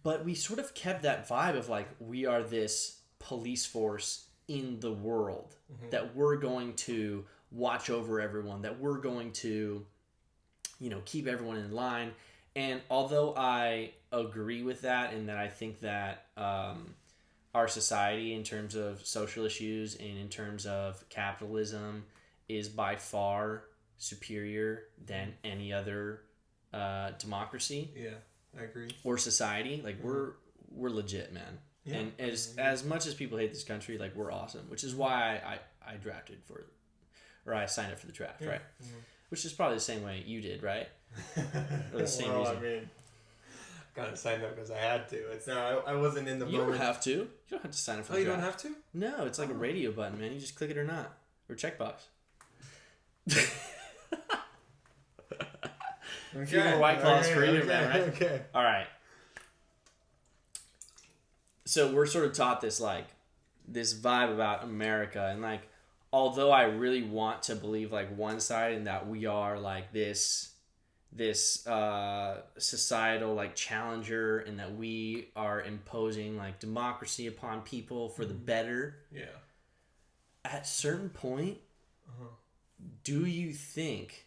[SPEAKER 1] But we sort of kept that vibe of like, we are this police force in the world, that we're going to watch over everyone, that we're going to, keep everyone in line. And although I agree with that, and that I think that our society, in terms of social issues and in terms of capitalism, is by far superior than any other democracy.
[SPEAKER 2] Yeah, I agree.
[SPEAKER 1] Or society, like we're legit, man. Yeah, and as much as people hate this country, like we're awesome, which is why I drafted I signed up for the draft, right? Which is probably the same way you did, right? Or the same reason.
[SPEAKER 2] I mean, got signed up because I had to. It's not. I wasn't in the
[SPEAKER 1] moment. You don't have to. You don't have to sign up for the draft.
[SPEAKER 2] You don't have to?
[SPEAKER 1] No, it's like a radio button, man. You just click it or not. Or checkbox. A few more White Claws for you, man, right?
[SPEAKER 2] Okay.
[SPEAKER 1] All right. So we're sort of taught this, like, this vibe about America. And, like, although I really want to believe, like, one side and that we are, like, this societal, like, challenger, and that we are imposing, like, democracy upon people for the better.
[SPEAKER 2] Yeah.
[SPEAKER 1] At certain point, do you think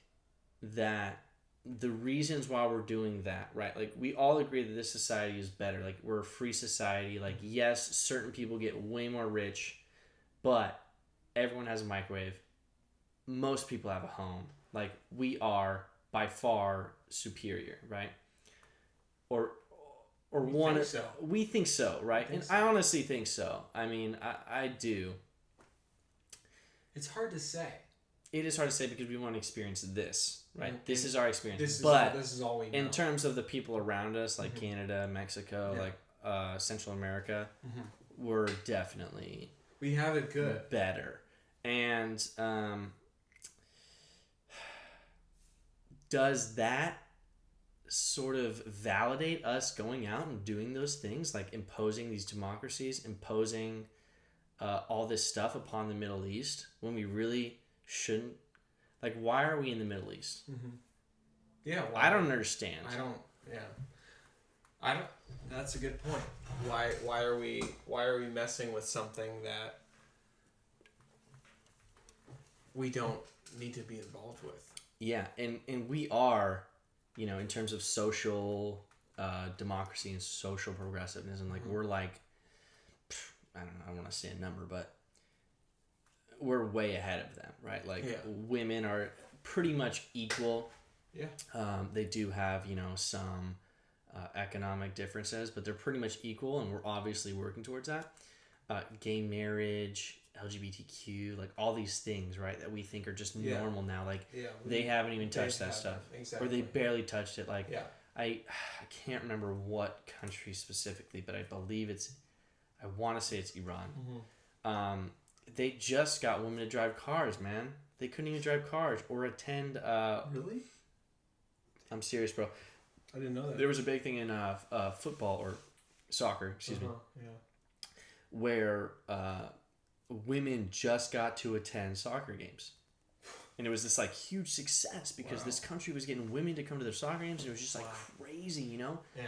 [SPEAKER 1] that the reasons why we're doing that, right? Like, we all agree that this society is better. Like, we're a free society. Like, yes, certain people get way more rich, but everyone has a microwave. Most people have a home. Like, we are by far superior, right? Or we think so, right? And I honestly think so. I mean, I do.
[SPEAKER 2] It's hard to say.
[SPEAKER 1] It is hard to say because we want to experience this, right? And this is our experience.
[SPEAKER 2] This is all we know.
[SPEAKER 1] In terms of the people around us, like Canada, Mexico, like Central America, we're definitely...
[SPEAKER 2] We have it good.
[SPEAKER 1] Better. And does that sort of validate us going out and doing those things, like imposing these democracies, imposing all this stuff upon the Middle East, when we really shouldn't? Like, why are we in the Middle East?
[SPEAKER 2] Yeah,
[SPEAKER 1] I don't understand.
[SPEAKER 2] I don't. That's a good point. Why are we messing with something that we don't need to be involved with?
[SPEAKER 1] Yeah, and we are, in terms of social democracy and social progressivism, like we're like, I don't want to say a number, but we're way ahead of them, right? Like women are pretty much equal.
[SPEAKER 2] Yeah.
[SPEAKER 1] They do have, some economic differences, but they're pretty much equal, and we're obviously working towards that. Gay marriage, LGBTQ, like all these things, right, that we think are just normal now. Like they haven't even touched that stuff.
[SPEAKER 2] Exactly.
[SPEAKER 1] Or they barely touched it. Like I can't remember what country specifically, but I believe I want to say it's Iran. They just got women to drive cars, man. They couldn't even drive cars or attend.
[SPEAKER 2] Really?
[SPEAKER 1] I'm serious, bro.
[SPEAKER 2] I didn't know that.
[SPEAKER 1] There was a big thing in football or soccer, excuse me, where women just got to attend soccer games. And it was this like huge success because this country was getting women to come to their soccer games, and it was just like crazy, Yeah.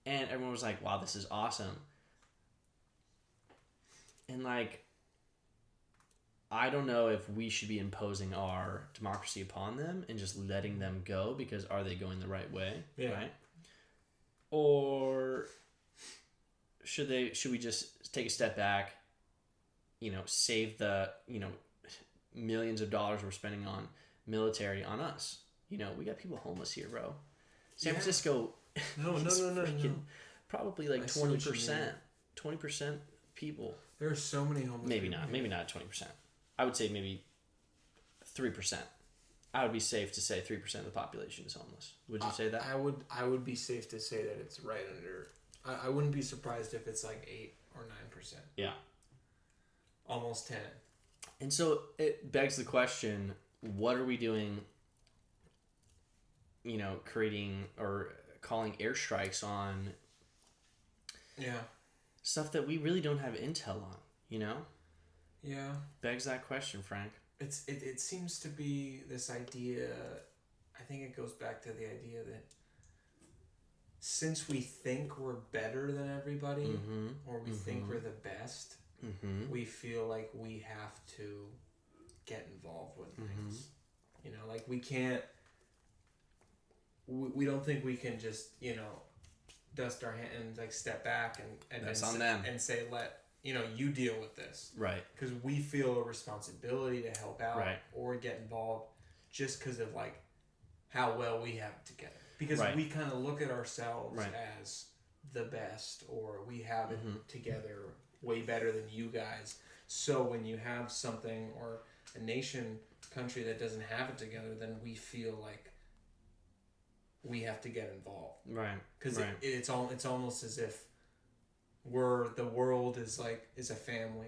[SPEAKER 1] And everyone was like, wow, this is awesome. And like, I don't know if we should be imposing our democracy upon them and just letting them go, because are they going the right way? Yeah. Right? Or should we just take a step back, save the, millions of dollars we're spending on military on us? We got people homeless here, bro. San Francisco
[SPEAKER 2] No.
[SPEAKER 1] probably like 20%. 20% people.
[SPEAKER 2] There are so many homeless
[SPEAKER 1] Maybe
[SPEAKER 2] people.
[SPEAKER 1] Maybe not 20%. I would say maybe 3%. I would be safe to say 3% of the population is homeless. Would you say that?
[SPEAKER 2] I would be safe to say that it's right under. I wouldn't be surprised if it's like 8 or 9%.
[SPEAKER 1] Yeah.
[SPEAKER 2] Almost 10.
[SPEAKER 1] And so it begs the question, what are we doing, creating or calling airstrikes on stuff that we really don't have intel on,
[SPEAKER 2] Yeah.
[SPEAKER 1] Begs that question, Frank.
[SPEAKER 2] It seems to be this idea, I think it goes back to the idea that since we think we're better than everybody, or we think we're the best, we feel like we have to get involved with things. Like we can't, we don't think we can just, dust our hands and like step back and
[SPEAKER 1] that's on them
[SPEAKER 2] and say, you deal with this.
[SPEAKER 1] Right.
[SPEAKER 2] Because we feel a responsibility to help out or get involved just because of like how well we have it together. Because we kind of look at ourselves as the best, or we have it together way better than you guys. So when you have something or a nation, country that doesn't have it together, then we feel like we have to get involved. Right. Because it's almost as if the world is a family,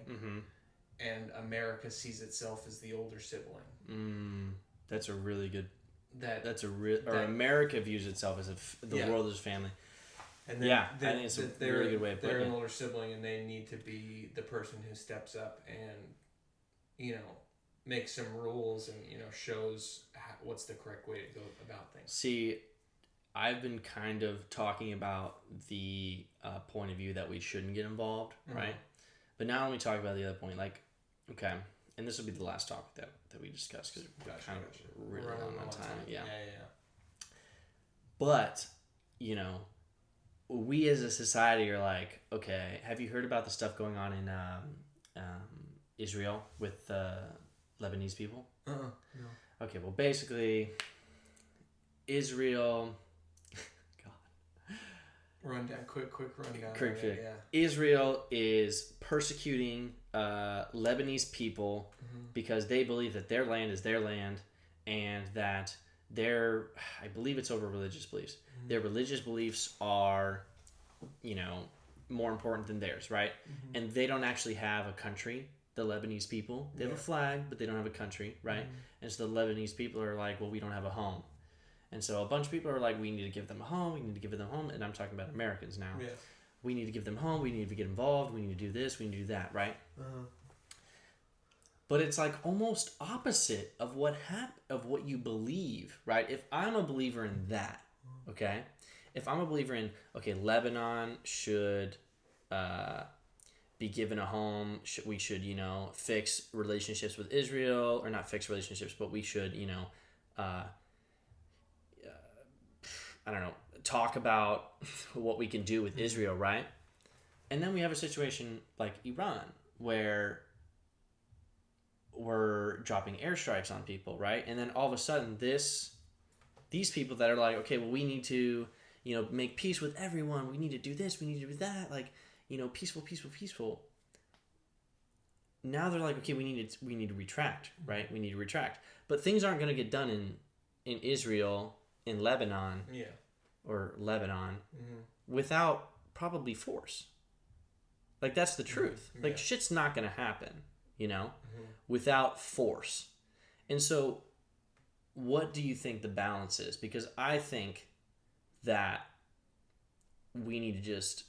[SPEAKER 2] and America sees itself as the older sibling.
[SPEAKER 1] That's a really good. America views itself as the world is family.
[SPEAKER 2] And then,
[SPEAKER 1] I think it's a really good way of putting it.
[SPEAKER 2] They're an older sibling, and they need to be the person who steps up and, makes some rules and shows what's the correct way to go about things.
[SPEAKER 1] See, I've been kind of talking about the point of view that we shouldn't get involved, right? But now let me talk about the other point. Okay, and this will be the last topic that we discussed because we're kind of really long on time. Yeah. But, we as a society are like, okay, have you heard about the stuff going on in Israel with Lebanese people?
[SPEAKER 2] No.
[SPEAKER 1] Okay, well, basically, Israel...
[SPEAKER 2] Quick rundown.
[SPEAKER 1] Yeah. Israel is persecuting Lebanese people because they believe that their land is their land, and that I believe it's over religious beliefs. Their religious beliefs are, more important than theirs, right? And they don't actually have a country, the Lebanese people. They have a flag, but they don't have a country, right? And so the Lebanese people are like, well, we don't have a home. And so a bunch of people are like, we need to give them a home, we need to give them a home. And I'm talking about Americans now. Yeah. We need to give them a home, we need to get involved, we need to do this, we need to do that, right? But it's like almost opposite of what you believe, right? If I'm a believer in that, okay? If I'm a believer in, Lebanon should be given a home, we should, fix relationships with Israel, or not fix relationships, but we should, I don't know, talk about what we can do with Israel, right? And then we have a situation like Iran where we're dropping airstrikes on people, right? And then all of a sudden these people that are like, okay, well, we need to, make peace with everyone. We need to do this. We need to do that. Peaceful. Now they're like, okay, we need to retract, right? We need to retract. But things aren't going to get done in Israel, in Lebanon, without probably force. That's the truth. Shit's not gonna happen, without force. And so, what do you think the balance is? Because I think that we need to just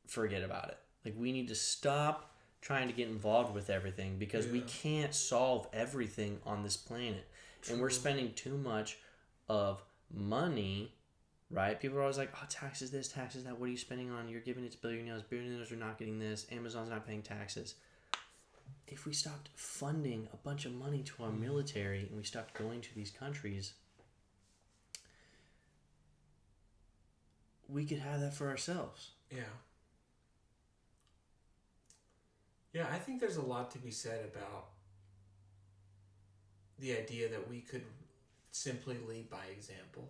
[SPEAKER 1] forget about it. We need to stop trying to get involved with everything, because we can't solve everything on this planet. True. And we're spending too much of money, right? People are always like, oh, taxes this, taxes that. What are you spending on? You're giving it to billionaires. Billionaires are not getting this. Amazon's not paying taxes. If we stopped funding a bunch of money to our military and we stopped going to these countries, we could have that for ourselves.
[SPEAKER 2] Yeah. Yeah, I think there's a lot to be said about the idea that we could simply lead by example.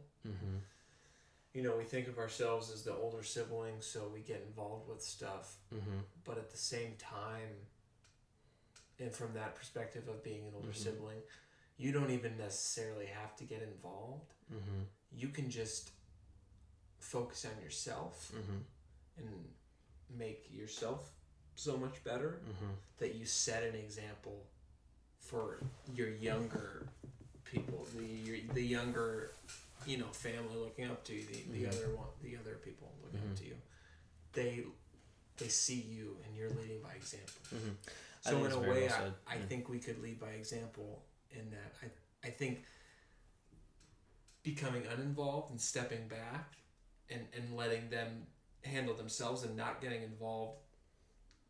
[SPEAKER 2] we think of ourselves as the older sibling, so we get involved with stuff.
[SPEAKER 1] Mm-hmm.
[SPEAKER 2] But at the same time, and from that perspective of being an older sibling, you don't even necessarily have to get involved.
[SPEAKER 1] Mm-hmm.
[SPEAKER 2] You can just focus on yourself and make yourself so much better that you set an example for your younger people, the younger, family looking up to you, the other people looking up to you. They see you and you're leading by example. So in a way, I think we could lead by example in that. I think becoming uninvolved and stepping back and letting them handle themselves and not getting involved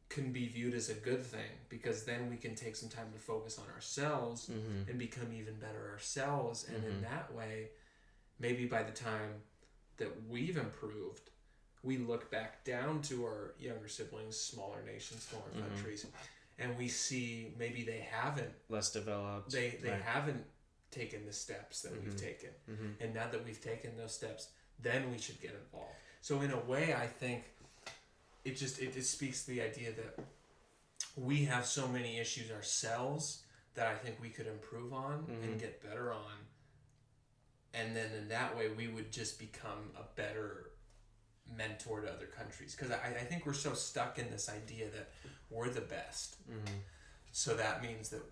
[SPEAKER 2] can be viewed as a good thing, because then we can take some time to focus on ourselves and become even better ourselves. And in that way, maybe by the time that we've improved, we look back down to our younger siblings, smaller nations, smaller countries, and we see maybe they haven't
[SPEAKER 1] less developed.
[SPEAKER 2] They haven't taken the steps that we've taken, and now that we've taken those steps, then we should get involved. So in a way, I think it speaks to the idea that we have so many issues ourselves that I think we could improve on and get better on, and then in that way we would just become a better mentor to other countries, because I think we're so stuck in this idea that we're the best. So that means that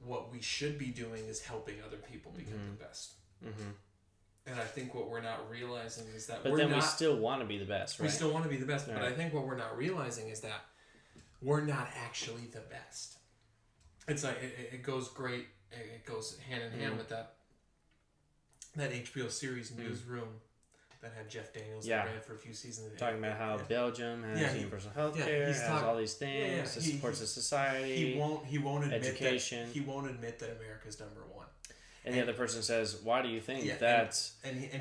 [SPEAKER 2] what we should be doing is helping other people become the best. And I think what we're not realizing is that
[SPEAKER 1] we still want to be the best, right?
[SPEAKER 2] We still want to be the best,
[SPEAKER 1] right.
[SPEAKER 2] But I think what we're not realizing is that we're not actually the best. It's like it goes great. It goes hand in hand with that HBO series Newsroom that had Jeff Daniels that ran for a few seasons.
[SPEAKER 1] Talking about how Belgium has universal health care, has all these things, it supports the society.
[SPEAKER 2] He won't admit
[SPEAKER 1] education.
[SPEAKER 2] He won't admit that America's number one.
[SPEAKER 1] And the other person says, "Why do you think that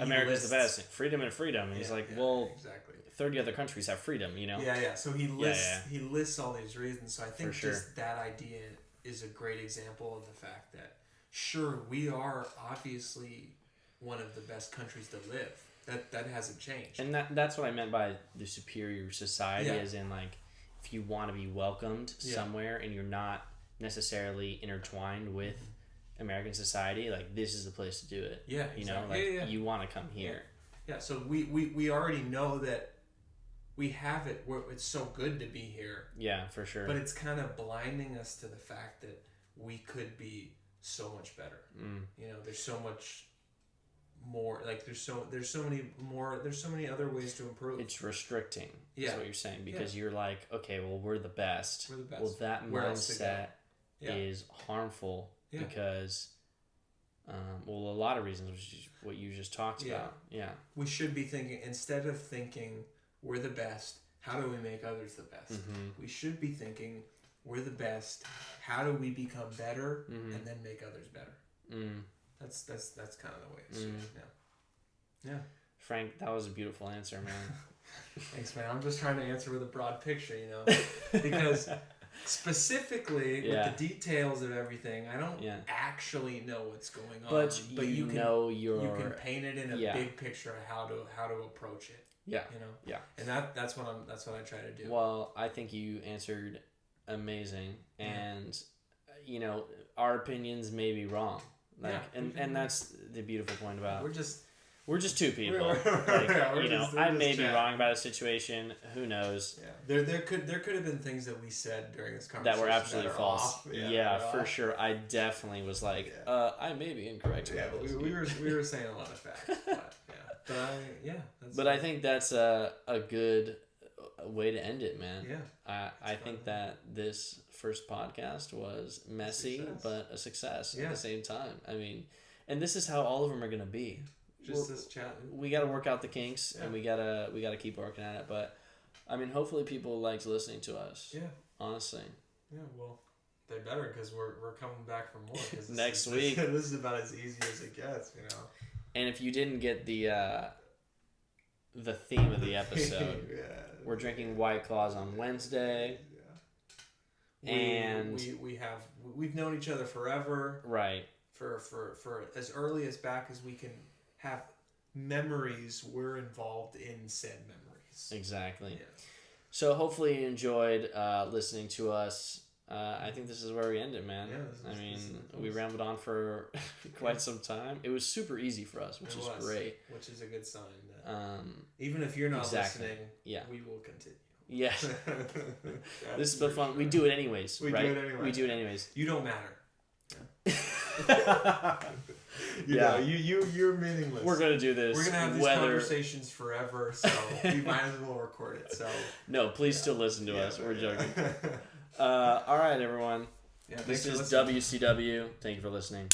[SPEAKER 1] America's the best? Freedom and freedom." And he's like, "Well,
[SPEAKER 2] exactly.
[SPEAKER 1] 30 other countries have freedom, you know."
[SPEAKER 2] Yeah. So he lists all these reasons. So I think just that idea is a great example of the fact that sure, we are obviously one of the best countries to live. That hasn't changed.
[SPEAKER 1] And that's what I meant by the superior society, as in like if you want to be welcomed somewhere and you're not necessarily intertwined with American society, like this is the place to do it.
[SPEAKER 2] Yeah,
[SPEAKER 1] you know, like you want to come here.
[SPEAKER 2] Yeah. So we already know that we have it where it's so good to be here.
[SPEAKER 1] Yeah, for sure.
[SPEAKER 2] But it's kind of blinding us to the fact that we could be so much better. You know, there's so much more. Like there's so many other ways to improve.
[SPEAKER 1] It's restricting. Is what you're saying, because you're like, okay, well we're the best.
[SPEAKER 2] We're the best.
[SPEAKER 1] Well, that mindset is harmful.
[SPEAKER 2] Yeah.
[SPEAKER 1] Because, a lot of reasons, which is what you just talked about. Yeah.
[SPEAKER 2] We should be thinking, instead of thinking we're the best, how do we make others the best? We should be thinking we're the best, how do we become better and then make others better? That's kind of the way it's yeah.
[SPEAKER 1] Frank, that was a beautiful answer, man.
[SPEAKER 2] Thanks, man. I'm just trying to answer with a broad picture, you know, because specifically with the details of everything, I don't actually know what's going on.
[SPEAKER 1] But you can
[SPEAKER 2] paint it in a big picture of how to approach it.
[SPEAKER 1] Yeah.
[SPEAKER 2] You know?
[SPEAKER 1] Yeah.
[SPEAKER 2] And that's what I try to do.
[SPEAKER 1] Well, I think you answered amazing, and you know, our opinions may be wrong. Like and that's the beautiful point about we're just two people. I may be wrong about a situation. Who knows?
[SPEAKER 2] Yeah, there could have been things that we said during this conversation
[SPEAKER 1] that were absolutely false.
[SPEAKER 2] Off.
[SPEAKER 1] For sure. I definitely was like, I may be incorrect.
[SPEAKER 2] Yeah, we were saying a lot of facts,
[SPEAKER 1] but I think that's a good way to end it, man.
[SPEAKER 2] Yeah,
[SPEAKER 1] I think that this first podcast was messy, but a success at the same time. I mean, and this is how all of them are gonna be.
[SPEAKER 2] This chat.
[SPEAKER 1] We got to work out the kinks, and we gotta keep working at it. But I mean, hopefully, people liked listening to us. Yeah, honestly.
[SPEAKER 2] Yeah, well, they better, because we're coming back for more.
[SPEAKER 1] Next week.
[SPEAKER 2] This is about as easy as it gets, you know.
[SPEAKER 1] And if you didn't get the theme of the episode, we're drinking White Claws on Wednesday.
[SPEAKER 2] Yeah. And we've known each other forever.
[SPEAKER 1] Right.
[SPEAKER 2] For as early as back as we can have memories were involved in said memories.
[SPEAKER 1] Exactly.
[SPEAKER 2] Yeah.
[SPEAKER 1] So hopefully you enjoyed listening to us. I think this is where we end it, man. We rambled on for quite some time. It was super easy for us, which is great.
[SPEAKER 2] Which is a good sign. Even if you're not listening, we will continue.
[SPEAKER 1] Yeah. This has been fun. We do it anyways,
[SPEAKER 2] We do it anyways. You don't matter. You're meaningless.
[SPEAKER 1] We're gonna do this.
[SPEAKER 2] We're gonna have these conversations forever, so we might as well record it. So
[SPEAKER 1] no, please still listen to us. We're joking. All right, everyone. This is WCW. Thank you for listening.